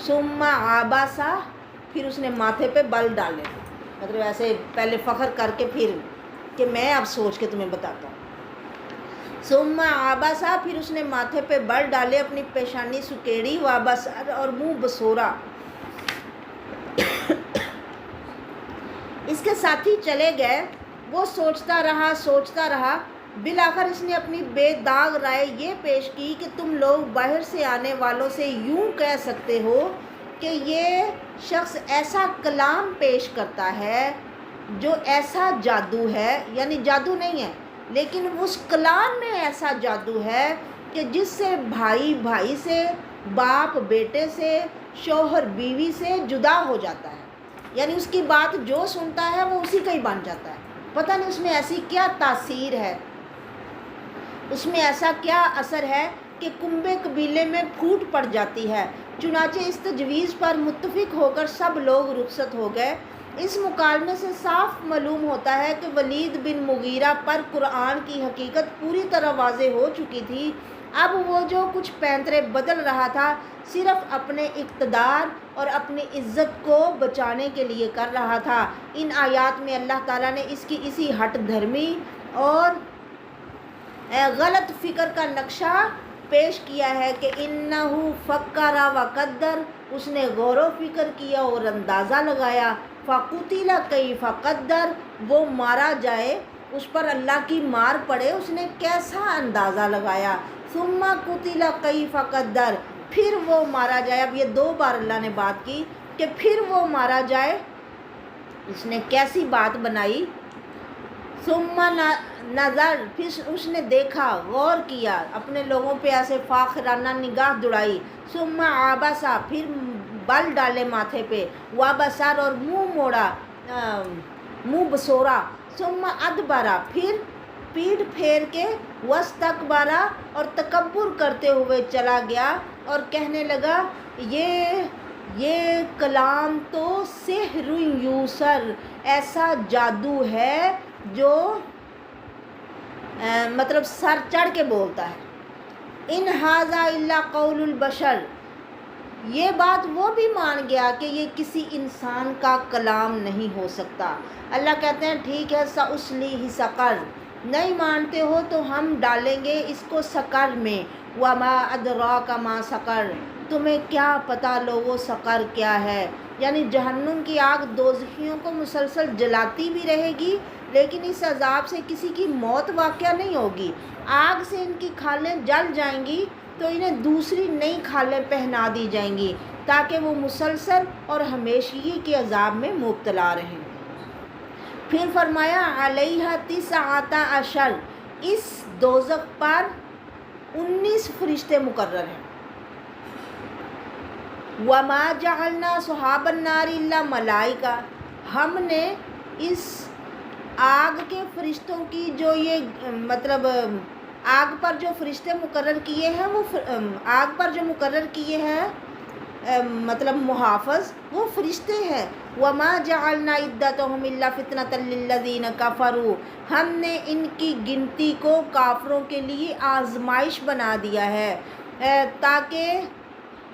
ثم عبسا، پھر اس نے ماتھے پہ بل ڈالے، مطلب ایسے پہلے فخر کر کے پھر کہ میں اب سوچ کے تمہیں بتاتا ہوں۔ ثم عبسا، پھر اس نے ماتھے پہ بل ڈالے، اپنی پیشانی سکیڑی، وابصر، اور منہ بسورا۔ اس کے ساتھی چلے گئے، وہ سوچتا رہا، بالآخر اس نے اپنی بے داغ رائے یہ پیش کی کہ تم لوگ باہر سے آنے والوں سے یوں کہہ سکتے ہو کہ یہ شخص ایسا کلام پیش کرتا ہے جو ایسا جادو ہے، یعنی جادو نہیں ہے لیکن اس کلام میں ایسا جادو ہے کہ جس سے بھائی سے، باپ بیٹے سے، شوہر بیوی سے جدا ہو جاتا ہے، یعنی اس کی بات جو سنتا ہے وہ اسی کا ہی بن جاتا ہے۔ پتہ نہیں اس میں ایسی کیا تاثیر ہے، اس میں ایسا کیا اثر ہے کہ کنبے قبیلے میں پھوٹ پڑ جاتی ہے، چنانچہ اس تجویز پر متفق ہو کر سب لوگ رخصت ہو گئے۔ اس مکالمے سے صاف معلوم ہوتا ہے کہ ولید بن مغیرہ پر قرآن کی حقیقت پوری طرح واضح ہو چکی تھی۔ اب وہ جو کچھ پینترے بدل رہا تھا صرف اپنے اقتدار اور اپنی عزت کو بچانے کے لیے کر رہا تھا۔ ان آیات میں اللہ تعالیٰ نے اس کی اسی ہٹ دھرمی اور غلط فکر کا نقشہ پیش کیا ہے کہ انہو فکر و قدر، اس نے غور و فکر کیا اور اندازہ لگایا۔ فقتل کیف قدر، وہ مارا جائے اس پر اللہ کی مار پڑے اس نے کیسا اندازہ لگایا۔ ثم قتل کیف قدر، پھر وہ مارا جائے۔ اب یہ 2 بار اللہ نے بات کی کہ پھر وہ مارا جائے، اس نے کیسی بات بنائی۔ ثم نظر، پھر اس نے دیکھا، غور کیا، اپنے لوگوں پہ ایسے فاخرانہ نگاہ دوڑائی۔ ثم عبس، پھر بل ڈالے ماتھے پہ، وبصر، اور منہ موڑا، منہ بسورا۔ ثم ادبر، پھر پیٹھ پھیر کے، واستکبر، اور تکبر کرتے ہوئے چلا گیا اور کہنے لگا یہ کلام تو سحر یوسر، ایسا جادو ہے جو مطلب سر چڑھ کے بولتا ہے۔ ان ھذا الا قول البشر، یہ بات وہ بھی مان گیا کہ یہ کسی انسان کا کلام نہیں ہو سکتا۔ اللہ کہتے ہیں ٹھیک ہے، سأصلیہ سقر، نہیں مانتے ہو تو ہم ڈالیں گے اس کو سقر میں۔ وما ادراک ما سقر، تمہیں کیا پتہ لوگو سقر کیا ہے؟ یعنی جہنم کی آگ دوزخیوں کو مسلسل جلاتی بھی رہے گی، لیکن اس عذاب سے کسی کی موت واقع نہیں ہوگی۔ آگ سے ان کی کھالیں جل جائیں گی تو انہیں دوسری نئی کھالیں پہنا دی جائیں گی تاکہ وہ مسلسل اور ہمیشگی کے عذاب میں مبتلا رہیں۔ پھر فرمایا علیہ 19، اس دوزخ پر 19 فرشتے مقرر ہیں۔ وما جعلنا صحاب النار الا ملائکہ، ہم نے اس آگ کے فرشتوں کی جو یہ مطلب آگ پر جو فرشتے مقرر کیے ہیں، وہ آگ پر جو مقرر کیے ہیں مطلب محافظ، وہ فرشتے ہیں۔ وما جعلنا عدتهم الا فتنة للذین کفروا، ہم نے ان کی گنتی کو کافروں کے لیے آزمائش بنا دیا ہے، تاکہ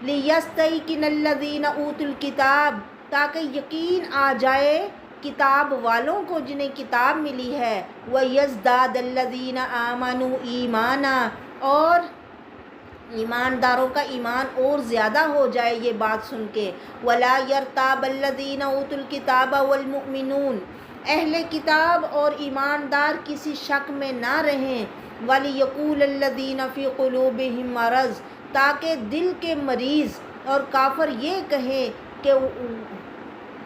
لیستیقن الذین اوتوا الکتاب، تاکہ یقین آ جائے کتاب والوں کو جنہیں کتاب ملی ہے۔ وَيَزْدَادَ الَّذِينَ آمَنُوا إِيمَانًا، اور ایمانداروں کا ایمان اور زیادہ ہو جائے یہ بات سن کے۔ وَلَا يَرْتَابَ الَّذِينَ أُوتُوا الْكِتَابَ وَالْمُؤْمِنُونَ، اہل کتاب اور ایماندار کسی شک میں نہ رہیں۔ وَلِيَقُولَ الَّذِينَ فِي قُلُوبِهِم مَرَضٌ، تاکہ دل کے مریض اور کافر یہ کہیں کہ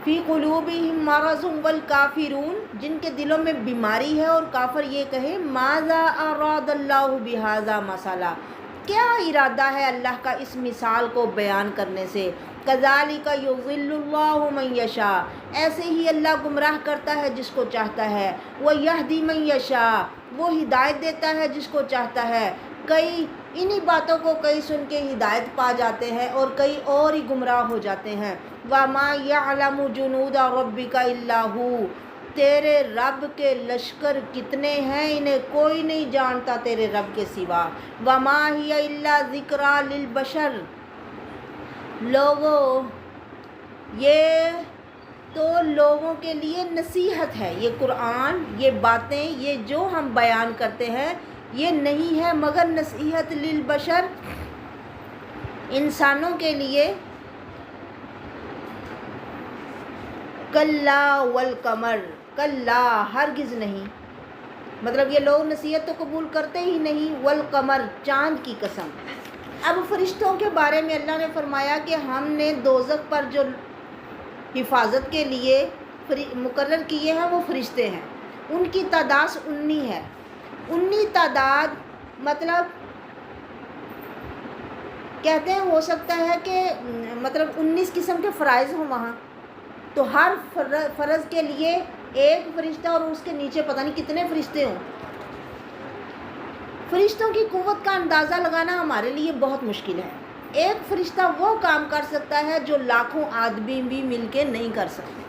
فی قلوبہم مرض والکافرون، جن کے دلوں میں بیماری ہے اور کافر یہ کہیں ماذا اراد اللہ بہذا مثلا، کیا ارادہ ہے اللہ کا اس مثال کو بیان کرنے سے۔ کذالک یضل اللہ من یشاء، ایسے ہی اللہ گمراہ کرتا ہے جس کو چاہتا ہے۔ ویہدی من یشاء، وہ ہدایت دیتا ہے جس کو چاہتا ہے۔ کئی انہی باتوں کو کئی سن کے ہدایت پا جاتے ہیں اور کئی اور ہی گمراہ ہو جاتے ہیں۔ وَمَا يَعْلَمُ جُنُودَ رَبِّكَ إِلَّا هُوَ، تیرے رب کے لشکر کتنے ہیں انہیں کوئی نہیں جانتا تیرے رب کے سوا۔ وَمَا هِيَ إِلَّا ذِكْرَىٰ لِلْبَشَرِ، لوگوں یہ تو لوگوں کے لیے نصیحت ہے، یہ قرآن، یہ باتیں، یہ جو ہم بیان کرتے ہیں یہ نہیں ہے مگر نصیحت للبشر، انسانوں کے لیے۔ کلا والقمر، کلا ہرگز نہیں، مطلب یہ لوگ نصیحت تو قبول کرتے ہی نہیں۔ والقمر، چاند کی قسم۔ اب فرشتوں کے بارے میں اللہ نے فرمایا کہ ہم نے دوزخ پر جو حفاظت کے لیے مقرر کیے ہیں وہ فرشتے ہیں، ان کی تعداد 19 ہے۔ 19 تعداد مطلب کہتے ہیں ہو سکتا ہے کہ مطلب 19 قسم کے فرائض ہوں وہاں، تو ہر فرض کے لیے ایک فرشتہ اور اس کے نیچے پتہ نہیں کتنے فرشتے ہوں۔ فرشتوں کی قوت کا اندازہ لگانا ہمارے لیے بہت مشکل ہے، ایک فرشتہ وہ کام کر سکتا ہے جو لاکھوں آدمی بھی مل کے نہیں کر سکتے۔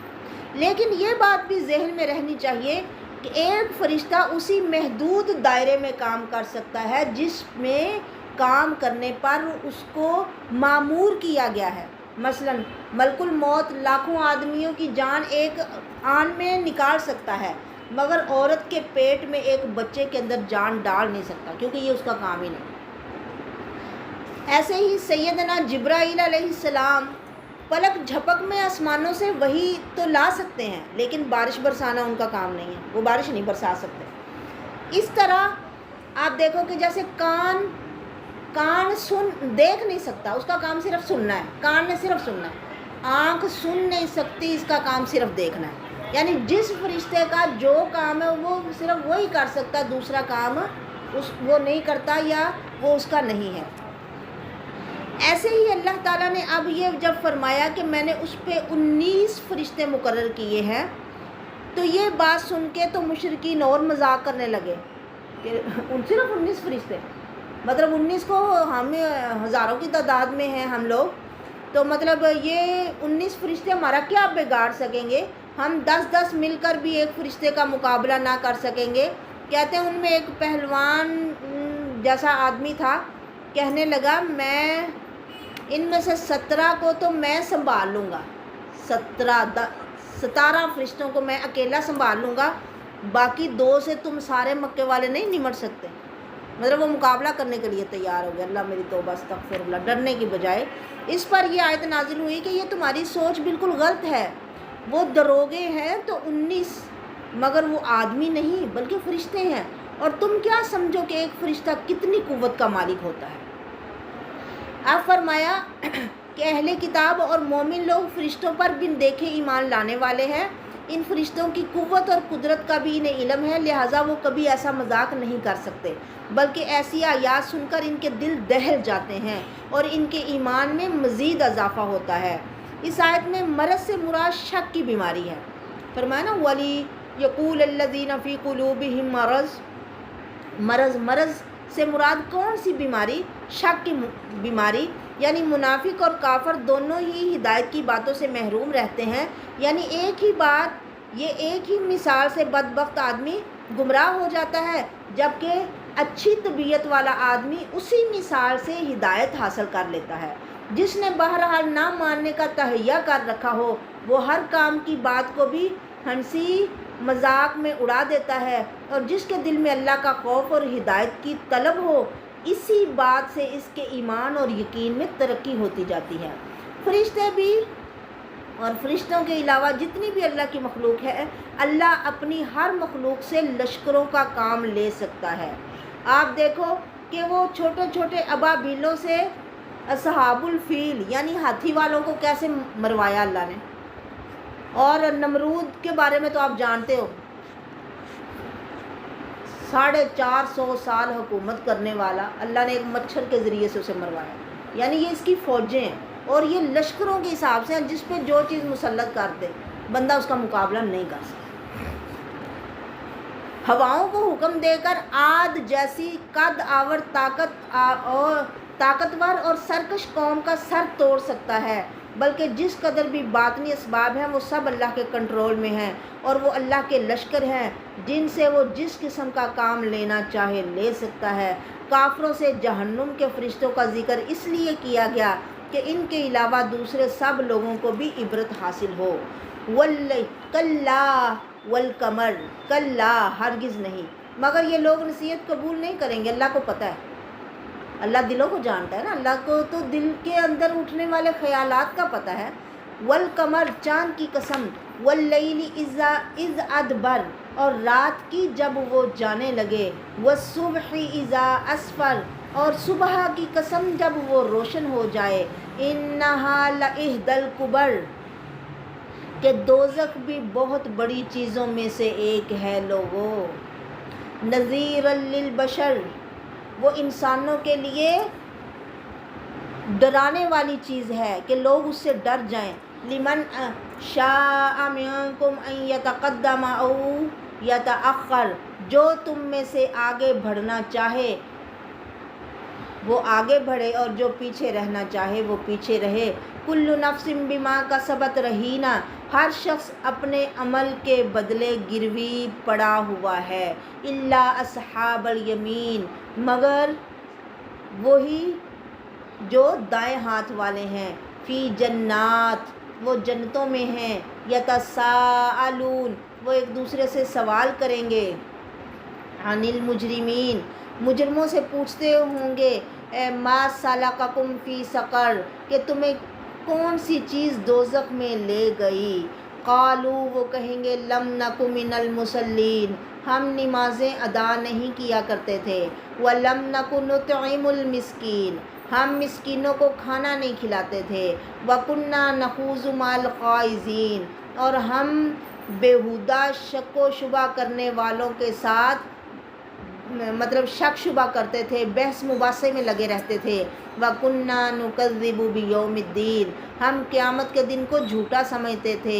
لیکن یہ بات بھی ذہن میں رہنی چاہیے کہ ایک فرشتہ اسی محدود دائرے میں کام کر سکتا ہے جس میں کام کرنے پر اس کو مامور کیا گیا ہے۔ مثلا ملک الموت لاکھوں آدمیوں کی جان ایک آن میں نکال سکتا ہے، مگر عورت کے پیٹ میں ایک بچے کے اندر جان ڈال نہیں سکتا، کیونکہ یہ اس کا کام ہی نہیں۔ ایسے ہی سیدنا جبرائیل علیہ السلام پلک جھپک میں آسمانوں سے وحی تو لا سکتے ہیں، لیکن بارش برسانا ان کا کام نہیں ہے، وہ بارش نہیں برسا سکتے۔ اس طرح آپ دیکھو کہ جیسے کان دیکھ نہیں سکتا، اس کا کام صرف سننا ہے، کان نے صرف سننا ہے۔ آنکھ سن نہیں سکتی، اس کا کام صرف دیکھنا ہے۔ یعنی جس فرشتے کا جو کام ہے وہ صرف وہی کر سکتا، دوسرا کام وہ نہیں کرتا یا وہ اس کا نہیں ہے۔ ایسے ہی اللہ تعالیٰ نے اب یہ جب فرمایا کہ میں نے اس پہ 19 فرشتے مقرر کیے ہیں، تو یہ بات سن کے تو مشرکین اور مذاق کرنے لگے کہ صرف 19 فرشتے، مطلب 19 کو ہم ہزاروں کی تعداد میں ہیں ہم لوگ، تو مطلب یہ 19 فرشتے ہمارا کیا بگاڑ سکیں گے؟ ہم 10 مل کر بھی ایک فرشتے کا مقابلہ نہ کر سکیں گے۔ کہتے ہیں ان میں ایک پہلوان جیسا آدمی تھا، کہنے لگا میں ان میں سے 17 کو تو میں سنبھال لوں گا، 17 فرشتوں کو میں اکیلا سنبھال لوں گا، باقی 2 سے تم سارے مکے والے نہیں نمٹ سکتے۔ مطلب وہ مقابلہ کرنے کے لیے تیار ہو گیا۔ اللہ میری توبہ استغفر اللہ، ڈرنے کی بجائے۔ اس پر یہ آیت نازل ہوئی کہ یہ تمہاری سوچ بالکل غلط ہے، وہ دروغے ہیں تو 19، مگر وہ آدمی نہیں بلکہ فرشتے ہیں، اور تم کیا سمجھو کہ ایک فرشتہ کتنی قوت کا مالک ہوتا ہے۔ اب فرمایا کہ اہل کتاب اور مومن لوگ فرشتوں پر بن دیکھے ایمان لانے والے ہیں، ان فرشتوں کی قوت اور قدرت کا بھی انہیں علم ہے، لہٰذا وہ کبھی ایسا مذاق نہیں کر سکتے، بلکہ ایسی آیات سن کر ان کے دل دہل جاتے ہیں اور ان کے ایمان میں مزید اضافہ ہوتا ہے۔ اس آیت میں مرض سے مراد شک کی بیماری ہے۔ فرمایا نا ولی یقول الذین فی قلوبہم مرض سے مراد کون سی بیماری؟ شک کی بیماری، یعنی منافق اور کافر دونوں ہی ہدایت کی باتوں سے محروم رہتے ہیں۔ یعنی ایک ہی بات، یہ ایک ہی مثال سے بدبخت آدمی گمراہ ہو جاتا ہے، جبکہ اچھی طبیعت والا آدمی اسی مثال سے ہدایت حاصل کر لیتا ہے۔ جس نے بہرحال نہ ماننے کا تہیہ کر رکھا ہو، وہ ہر کام کی بات کو بھی ہنسی مذاق میں اڑا دیتا ہے، اور جس کے دل میں اللہ کا خوف اور ہدایت کی طلب ہو، اسی بات سے اس کے ایمان اور یقین میں ترقی ہوتی جاتی ہے۔ فرشتے بھی اور فرشتوں کے علاوہ جتنی بھی اللہ کی مخلوق ہے، اللہ اپنی ہر مخلوق سے لشکروں کا کام لے سکتا ہے۔ آپ دیکھو کہ وہ چھوٹے چھوٹے ابابیلوں سے اصحاب الفیل یعنی ہاتھی والوں کو کیسے مروایا اللہ نے، اور نمرود کے بارے میں تو آپ جانتے ہو، 450 سال حکومت کرنے والا، اللہ نے ایک مچھر کے ذریعے سے اسے مروایا۔ یعنی یہ اس کی فوجیں ہیں، اور یہ لشکروں کے حساب سے ہیں، جس پہ جو چیز مسلط کر دے بندہ اس کا مقابلہ نہیں کر سکتا۔ ہواؤں کو حکم دے کر عاد جیسی قد آور طاقتور اور سرکش قوم کا سر توڑ سکتا ہے، بلکہ جس قدر بھی باطنی اسباب ہیں وہ سب اللہ کے کنٹرول میں ہیں، اور وہ اللہ کے لشکر ہیں جن سے وہ جس قسم کا کام لینا چاہے لے سکتا ہے۔ کافروں سے جہنم کے فرشتوں کا ذکر اس لیے کیا گیا کہ ان کے علاوہ دوسرے سب لوگوں کو بھی عبرت حاصل ہو۔ کلا والقمر، کلا ہرگز نہیں، مگر یہ لوگ نصیحت قبول نہیں کریں گے۔ اللہ کو پتہ ہے، اللہ دلوں کو جانتا ہے نا، اللہ کو تو دل کے اندر اٹھنے والے خیالات کا پتہ ہے۔ والقمر، چاند کی قسم، واللیل اذ ادبر، اور رات کی جب وہ جانے لگے، والصبح اذا اسفر، اور صبح کی قسم جب وہ روشن ہو جائے، انہا لإحدی الکبر، کہ دوزخ بھی بہت بڑی چیزوں میں سے ایک ہے لوگوں، نذیرا للبشر، وہ انسانوں کے لیے ڈرانے والی چیز ہے کہ لوگ اس سے ڈر جائیں۔ لمن شاء منکم ان یتقدم او یتأخر، جو تم میں سے آگے بڑھنا چاہے وہ آگے بڑھے اور جو پیچھے رہنا چاہے وہ پیچھے رہے۔ کل نفس بما کسبت رہینہ، ہر شخص اپنے عمل کے بدلے گروی پڑا ہوا ہے۔ الا اصحاب الیمین، مگر وہی جو دائیں ہاتھ والے ہیں، فی جنات، وہ جنتوں میں ہیں، یتساءلون، وہ ایک دوسرے سے سوال کریں گے، عن المجرمین، مجرموں سے پوچھتے ہوں گے، ما سلککم فی سقر، کہ تمہیں کون سی چیز دوزخ میں لے گئی؟ قالو، وہ کہیں گے، لم نک من المصلین، ہم نمازیں ادا نہیں کیا کرتے تھے، ولم نک نطعم المسکین، ہم مسکینوں کو کھانا نہیں کھلاتے تھے، وکنا نخوض مع الخائضین، اور ہم بیہودہ شک و شبہ کرنے والوں کے ساتھ مطلب شک شبہ کرتے تھے، بحث مباحثے میں لگے رہتے تھے، وَكُنَّا نُكَذِّبُ بِيَوْمِ الدِّينِ، ہم قیامت کے دن کو جھوٹا سمجھتے تھے،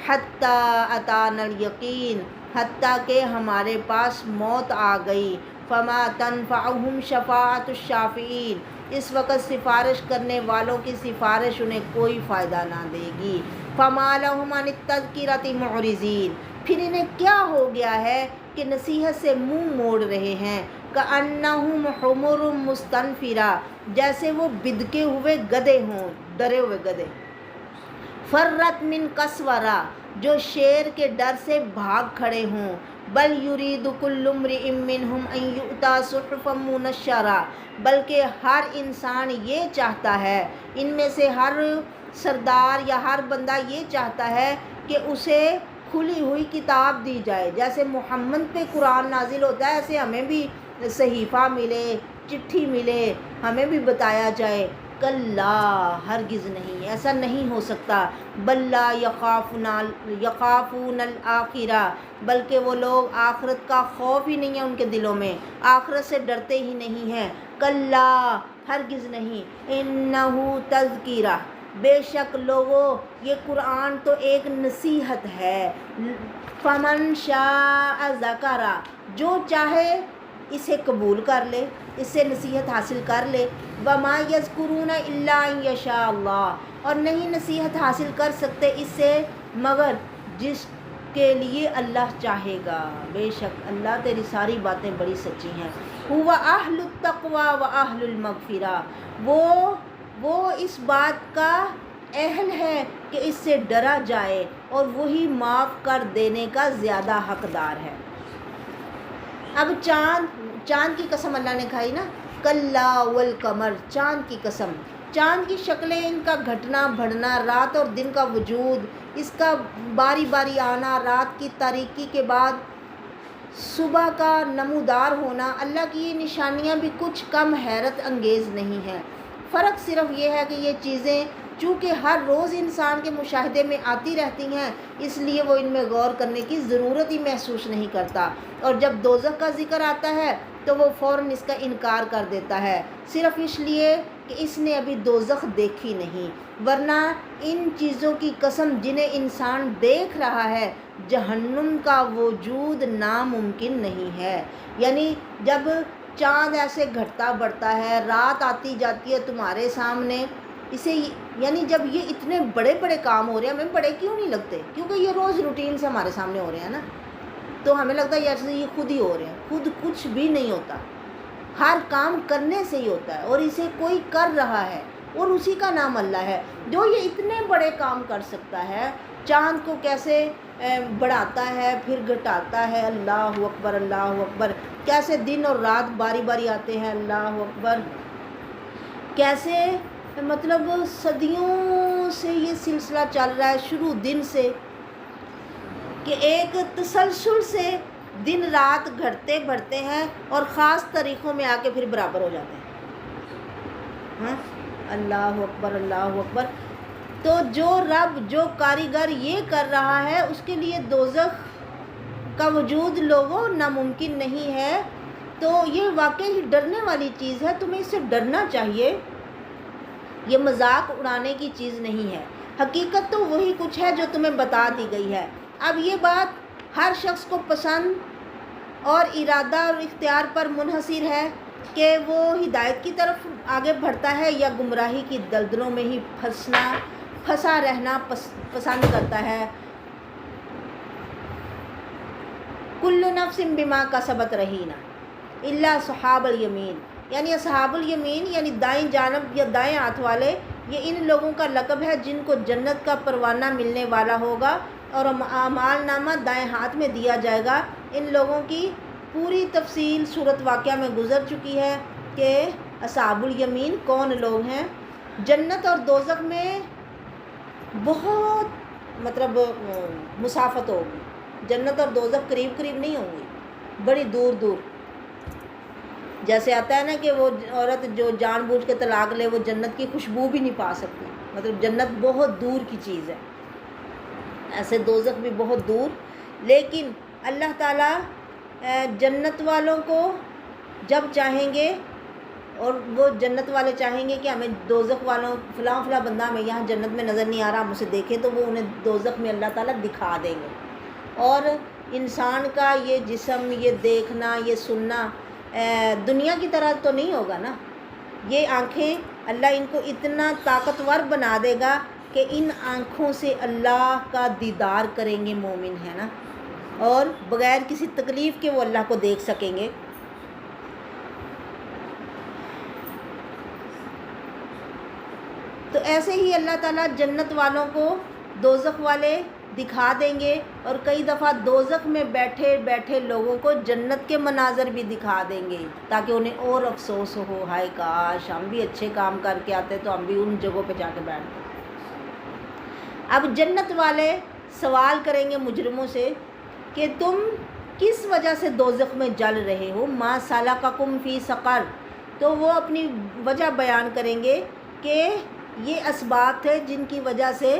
حَتَّى أَتَانَا الْيَقِينُ، حتیٰ کہ ہمارے پاس موت آ گئی، فَمَا تَنفَعُهُمْ شَفَاعَةُ الشَّافِعِينَ، اس وقت سفارش کرنے والوں کی سفارش انہیں کوئی فائدہ نہ دے گی، فَمَا لَهُمْ عَنِ التَّذْكِرَةِ مُعْرِضِينَ، پھر انہیں کیا ہو گیا ہے کہ نصیحت سے منہ موڑ رہے ہیں، کأنہم حمر مستنفرہ، جیسے وہ بدکے ہوئے گدھے ہوں، ڈرے ہوئے گدھے، فرت من قسورہ، جو شیر کے ڈر سے بھاگ کھڑے ہوں، بل یرید کل امرئ منہم ان یؤتی صحفا منشرہ، بلکہ ہر انسان یہ چاہتا ہے، ان میں سے ہر سردار یا ہر بندہ یہ چاہتا ہے کہ اسے کھلی ہوئی کتاب دی جائے، جیسے محمد پہ قرآن نازل ہوتا ہے ایسے ہمیں بھی صحیفہ ملے، چٹھی ملے، ہمیں بھی بتایا جائے، کلا، ہرگز نہیں، ایسا نہیں ہو سکتا، بل لا یخافون الآخرہ، بلکہ وہ لوگ آخرت کا خوف ہی نہیں ہے ان کے دلوں میں، آخرت سے ڈرتے ہی نہیں ہیں، کلا، ہرگز نہیں، انہ تذکرہ، بے شک لوگوں یہ قرآن تو ایک نصیحت ہے، فمن شاء ذکر، جو چاہے اسے قبول کر لے، اس سے نصیحت حاصل کر لے، وما یذکرون الا ان یشاء اللہ، اور نہیں نصیحت حاصل کر سکتے اس سے مگر جس کے لیے اللہ چاہے گا، بے شک اللہ تیری ساری باتیں بڑی سچی ہیں، هو اہل التقوی و اہل المغفرہ، وہ اس بات کا اہل ہے کہ اس سے ڈرا جائے اور وہی معاف کر دینے کا زیادہ حقدار ہے۔ اب چاند کی قسم اللہ نے کھائی نا، کلا والقمر، چاند کی قسم، چاند کی شکلیں، ان کا گھٹنا بڑھنا، رات اور دن کا وجود، اس کا باری باری آنا، رات کی تاریکی کے بعد صبح کا نمودار ہونا، اللہ کی یہ نشانیاں بھی کچھ کم حیرت انگیز نہیں ہیں، فرق صرف یہ ہے کہ یہ چیزیں چونکہ ہر روز انسان کے مشاہدے میں آتی رہتی ہیں، اس لیے وہ ان میں غور کرنے کی ضرورت ہی محسوس نہیں کرتا، اور جب دوزخ کا ذکر آتا ہے تو وہ فوراً اس کا انکار کر دیتا ہے، صرف اس لیے کہ اس نے ابھی دوزخ دیکھی نہیں، ورنہ ان چیزوں کی قسم جنہیں انسان دیکھ رہا ہے، جہنم کا وجود ناممکن نہیں ہے، یعنی جب چاند ایسے گھٹتا بڑھتا ہے، رات آتی جاتی ہے تمہارے سامنے، اسے یعنی جب یہ اتنے بڑے بڑے کام ہو رہے ہیں، ہمیں بڑے کیوں نہیں لگتے؟ کیونکہ یہ روز روٹین سے ہمارے سامنے ہو رہے ہیں نا، تو ہمیں لگتا ہے جیسے یہ خود ہی ہو رہے ہیں، خود کچھ بھی نہیں ہوتا، ہر کام کرنے سے ہی ہوتا ہے، اور اسے کوئی کر رہا ہے اور اسی کا نام اللہ ہے، جو یہ اتنے بڑے کام کر سکتا ہے، چاند کو کیسے بڑھاتا ہے پھر گھٹاتا ہے، اللہ اکبر اللہ اکبر، کیسے دن اور رات باری باری آتے ہیں، اللہ اکبر، کیسے مطلب صدیوں سے یہ سلسلہ چل رہا ہے، شروع دن سے، کہ ایک تسلسل سے دن رات گھٹتے بڑھتے ہیں اور خاص طریقوں میں آ کے پھر برابر ہو جاتے ہیں، ہاں، اللہ اکبر اللہ اکبر، تو جو رب، جو کاریگر یہ کر رہا ہے، اس کے لیے دوزخ کا وجود لوگوں ناممکن نہیں ہے، تو یہ واقعی ڈرنے والی چیز ہے، تمہیں اس سے ڈرنا چاہیے، یہ مذاق اڑانے کی چیز نہیں ہے، حقیقت تو وہی کچھ ہے جو تمہیں بتا دی گئی ہے۔ اب یہ بات ہر شخص کو پسند اور ارادہ اور اختیار پر منحصر ہے، کہ وہ ہدایت کی طرف آگے بڑھتا ہے یا گمراہی کی دلدلوں میں ہی پھنسا رہنا پسند کرتا ہے. کل نفس بما کسبت رہینہ الا اصحاب الیمین، یعنی اصحاب الیمین یعنی دائیں جانب یا دائیں ہاتھ والے، یہ ان لوگوں کا لقب ہے جن کو جنت کا پروانہ ملنے والا ہوگا اور اعمال نامہ دائیں ہاتھ میں دیا جائے گا. ان لوگوں کی پوری تفصیل صورت واقعہ میں گزر چکی ہے کہ اصحاب الیمین کون لوگ ہیں. جنت اور دوزخ میں بہت مسافت ہوگی. جنت اور دوزخ قریب نہیں ہوں گی، بڑی دور دور. جیسے آتا ہے نا کہ وہ عورت جو جان بوجھ کے طلاق لے وہ جنت کی خوشبو بھی نہیں پا سکتی، جنت بہت دور کی چیز ہے. ایسے دوزخ بھی بہت دور. لیکن اللہ تعالیٰ جنت والوں کو جب چاہیں گے، اور وہ جنت والے چاہیں گے کہ ہمیں دوزخ والوں فلاں بندہ ہمیں یہاں جنت میں نظر نہیں آ رہا، ہم اسے دیکھیں، تو وہ انہیں دوزخ میں اللہ تعالیٰ دکھا دیں گے. اور انسان کا یہ جسم، یہ دیکھنا، یہ سننا دنیا کی طرح تو نہیں ہوگا نا. یہ آنکھیں اللہ ان کو اتنا طاقتور بنا دے گا کہ ان آنکھوں سے اللہ کا دیدار کریں گے مومن، ہے نا، اور بغیر کسی تکلیف کے وہ اللہ کو دیکھ سکیں گے. تو ایسے ہی اللہ تعالیٰ جنت والوں کو دوزخ والے دکھا دیں گے، اور کئی دفعہ دوزخ میں بیٹھے بیٹھے لوگوں کو جنت کے مناظر بھی دکھا دیں گے تاکہ انہیں اور افسوس ہو، ہائے کاش ہم بھی اچھے کام کر کے آتے تو ہم بھی ان جگہوں پہ جا کے بیٹھتے. اب جنت والے سوال کریں گے مجرموں سے کہ تم کس وجہ سے دوزخ میں جل رہے ہو، ما سلککم فی سقر. تو وہ اپنی وجہ بیان کریں گے کہ یہ اسباب تھے جن کی وجہ سے،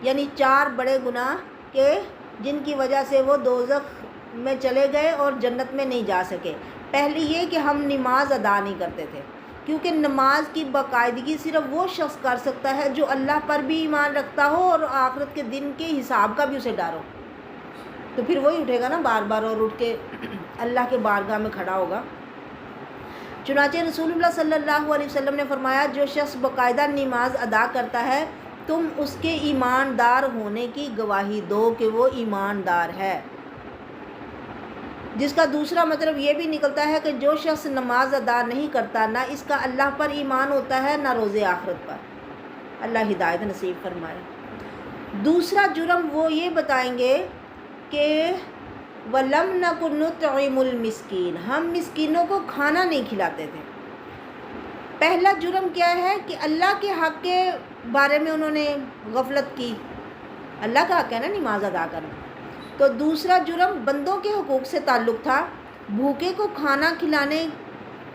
یعنی 4 بڑے گناہ کہ جن کی وجہ سے وہ دوزخ میں چلے گئے اور جنت میں نہیں جا سکے. پہلی یہ کہ ہم نماز ادا نہیں کرتے تھے، کیونکہ نماز کی باقاعدگی صرف وہ شخص کر سکتا ہے جو اللہ پر بھی ایمان رکھتا ہو اور آخرت کے دن کے حساب کا بھی اسے ڈر ہو. تو پھر وہی اٹھے گا نا بار بار اور اٹھ کے اللہ کے بارگاہ میں کھڑا ہوگا. چنانچہ رسول اللہ صلی اللہ علیہ وسلم نے فرمایا، جو شخص باقاعدہ نماز ادا کرتا ہے تم اس کے ایماندار ہونے کی گواہی دو کہ وہ ایماندار ہے. جس کا دوسرا مطلب یہ بھی نکلتا ہے کہ جو شخص نماز ادا نہیں کرتا، نہ اس کا اللہ پر ایمان ہوتا ہے نہ روز آخرت پر. اللہ ہدایت نصیب فرمائے. دوسرا جرم وہ یہ بتائیں گے کہ وَلَمْ نَكُنْ نُطْعِمُ الْمِسْكِينَ، ہم مسکینوں کو کھانا نہیں کھلاتے تھے. پہلا جرم کیا ہے کہ اللہ کے حق کے بارے میں انہوں نے غفلت کی. اللہ کا حق ہے نا نماز ادا کرنا. تو دوسرا جرم بندوں کے حقوق سے تعلق تھا. بھوکے کو کھانا کھلانے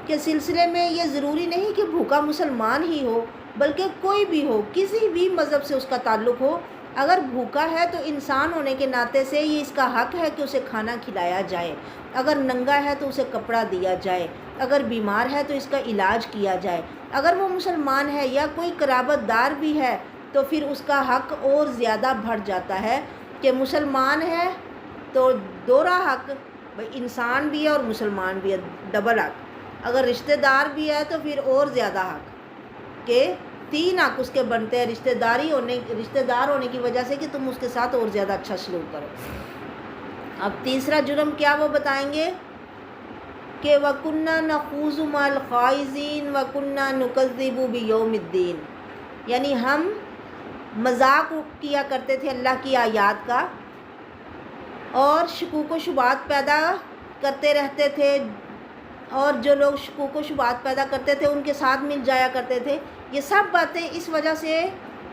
کے سلسلے میں یہ ضروری نہیں کہ بھوکا مسلمان ہی ہو، بلکہ کوئی بھی ہو، کسی بھی مذہب سے اس کا تعلق ہو. اگر بھوکا ہے تو انسان ہونے کے ناطے سے یہ اس کا حق ہے کہ اسے کھانا کھلایا جائے. اگر ننگا ہے تو اسے کپڑا دیا جائے. اگر بیمار ہے تو اس کا علاج کیا جائے. اگر وہ مسلمان ہے یا کوئی قرابت دار بھی ہے تو پھر اس کا حق اور زیادہ بڑھ جاتا ہے کہ مسلمان ہے تو دوہرا حق، بھائی انسان بھی ہے اور مسلمان بھی ہے، ڈبل حق. اگر رشتہ دار بھی ہے تو پھر اور زیادہ حق کہ 3 حق اس کے بنتے ہیں رشتہ دار ہونے کی وجہ سے کہ تم اس کے ساتھ اور زیادہ اچھا سلوک کرو. اب تیسرا جرم کیا وہ بتائیں گے کہ وَكُنَّا نَخُوضُ مَعَ الْخَائِضِينَ وَكُنَّا نُكَذِّبُ بِيَوْمِ الدِّينِ، یعنی ہم مذاق کیا کرتے تھے اللہ کی آیات کا اور شکوک و شبہات پیدا کرتے رہتے تھے، اور جو لوگ شکوک و شبہات پیدا کرتے تھے ان کے ساتھ مل جایا کرتے تھے. یہ سب باتیں اس وجہ سے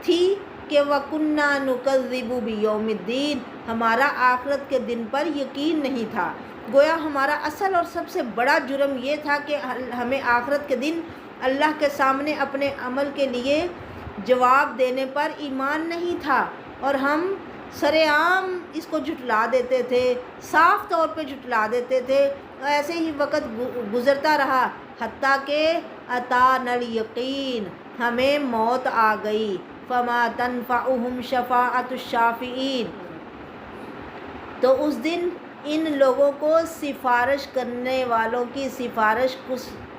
تھی کہ وَكُنَّا نُكَذِّبُ بِيَوْمِ الدِّينِ، ہمارا آخرت کے دن پر یقین نہیں تھا. گویا ہمارا اصل اور سب سے بڑا جرم یہ تھا کہ ہمیں آخرت کے دن اللہ کے سامنے اپنے عمل کے لیے جواب دینے پر ایمان نہیں تھا، اور ہم سر عام اس کو جھٹلا دیتے تھے، صاف طور پہ جھٹلا دیتے تھے. ایسے ہی وقت گزرتا رہا حتیٰ کہ اتانا الیقین، ہمیں موت آ گئی. فما تنفعہم شفاعۃ الشافعین، تو اس دن ان لوگوں کو سفارش کرنے والوں کی سفارش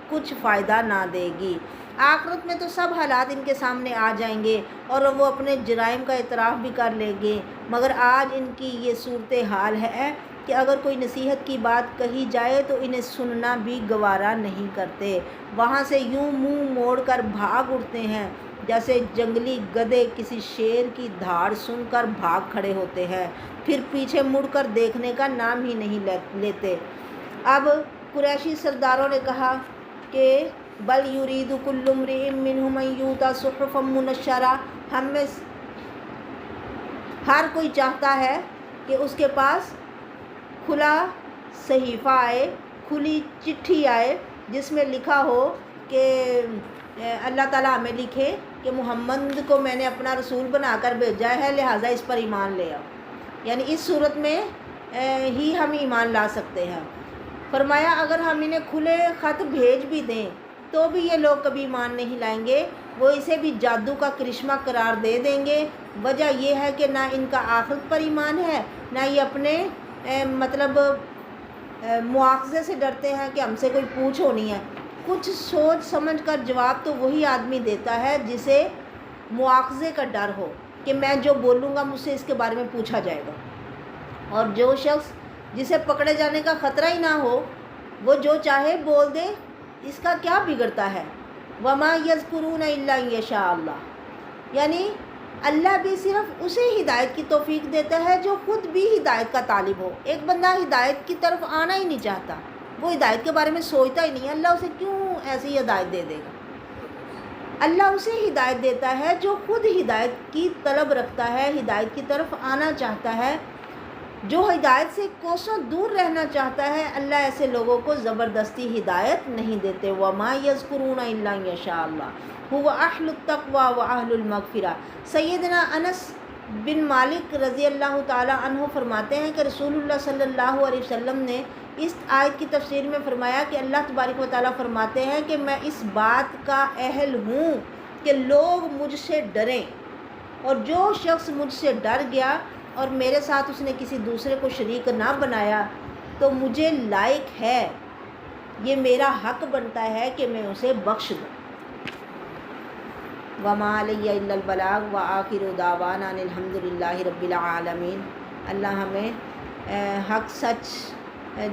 کچھ فائدہ نہ دے گی۔ آخرت میں تو سب حالات ان کے سامنے آ جائیں گے اور وہ اپنے جرائم کا اعتراف بھی کر لیں گے، مگر آج ان کی یہ صورتحال ہے کہ اگر کوئی نصیحت کی بات کہی جائے تو انہیں سننا بھی گوارا نہیں کرتے، وہاں سے یوں منہ موڑ کر بھاگ اٹھتے ہیں جیسے جنگلی گدھے کسی شیر کی دھاڑ سن کر بھاگ کھڑے ہوتے ہیں، پھر پیچھے مڑ کر دیکھنے کا نام ہی نہیں لیتے۔ اب قریشی سرداروں نے کہا کہ بل یرید کل امرئ منہم ان یؤتی صحفا منشرہ، ہم میں ہر کوئی چاہتا ہے کہ اس کے پاس کھلا صحیفہ آئے، کھلی چٹھی آئے جس میں لکھا ہو کہ اللہ تعالیٰ ہمیں لکھے کہ محمد کو میں نے اپنا رسول بنا کر بھیجا ہے، لہٰذا اس پر ایمان لے آؤ، یعنی اس صورت میں ہی ہم ایمان لا سکتے ہیں۔ فرمایا اگر ہم انہیں کھلے خط بھیج بھی دیں تو بھی یہ لوگ کبھی ایمان نہیں لائیں گے، وہ اسے بھی جادو کا کرشمہ قرار دے دیں گے۔ وجہ یہ ہے کہ نہ ان کا آخرت پر ایمان ہے، نہ یہ اپنے مواخذے سے ڈرتے ہیں کہ ہم سے کوئی پوچھ ہونی ہے۔ کچھ سوچ سمجھ کر جواب تو وہی آدمی دیتا ہے جسے مواخذے کا ڈر ہو کہ میں جو بولوں گا مجھ سے اس کے بارے میں پوچھا جائے گا، اور جو شخص جسے پکڑے جانے کا خطرہ ہی نہ ہو وہ جو چاہے بول دے، اس کا کیا بگڑتا ہے۔ وما یذکرون الا ان یشاء اللہ، یعنی اللہ بھی صرف اسے ہدایت کی توفیق دیتا ہے جو خود بھی ہدایت کا طالب ہو۔ ایک بندہ ہدایت کی طرف آنا ہی نہیں چاہتا، وہ ہدایت کے بارے میں سوچتا ہی نہیں، اللہ اسے کیوں ایسی ہدایت دے دے گا۔ اللہ اسے ہدایت دیتا ہے جو خود ہدایت کی طلب رکھتا ہے، ہدایت کی طرف آنا چاہتا ہے۔ جو ہدایت سے کوسوں دور رہنا چاہتا ہے اللہ ایسے لوگوں کو زبردستی ہدایت نہیں دیتے۔ وما یذکرون الا ان یشاء اللہ هو اہل التقوی و اہل المغفرہ۔ سیدنا انس بن مالک رضی اللہ تعالی عنہ فرماتے ہیں کہ رسول اللہ صلی اللہ علیہ وسلم نے اس آیت کی تفسیر میں فرمایا کہ اللہ تبارک و تعالیٰ فرماتے ہیں کہ میں اس بات کا اہل ہوں کہ لوگ مجھ سے ڈریں، اور جو شخص مجھ سے ڈر گیا اور میرے ساتھ اس نے کسی دوسرے کو شریک نہ بنایا تو مجھے لائق ہے، یہ میرا حق بنتا ہے کہ میں اسے بخش دوں۔ وما علی الا البلاغ وآخر دعوانا ان الحمد للہ رب العالمین۔ اللہ ہمیں حق سچ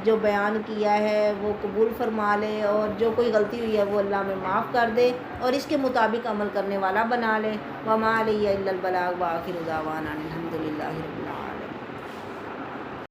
جو بیان کیا ہے وہ قبول فرما لے، اور جو کوئی غلطی ہوئی ہے وہ اللہ ہمیں معاف کر دے اور اس کے مطابق عمل کرنے والا بنا لے۔ وما علی الا البلاغ وآخر دعوانا ان الحمد للہ رب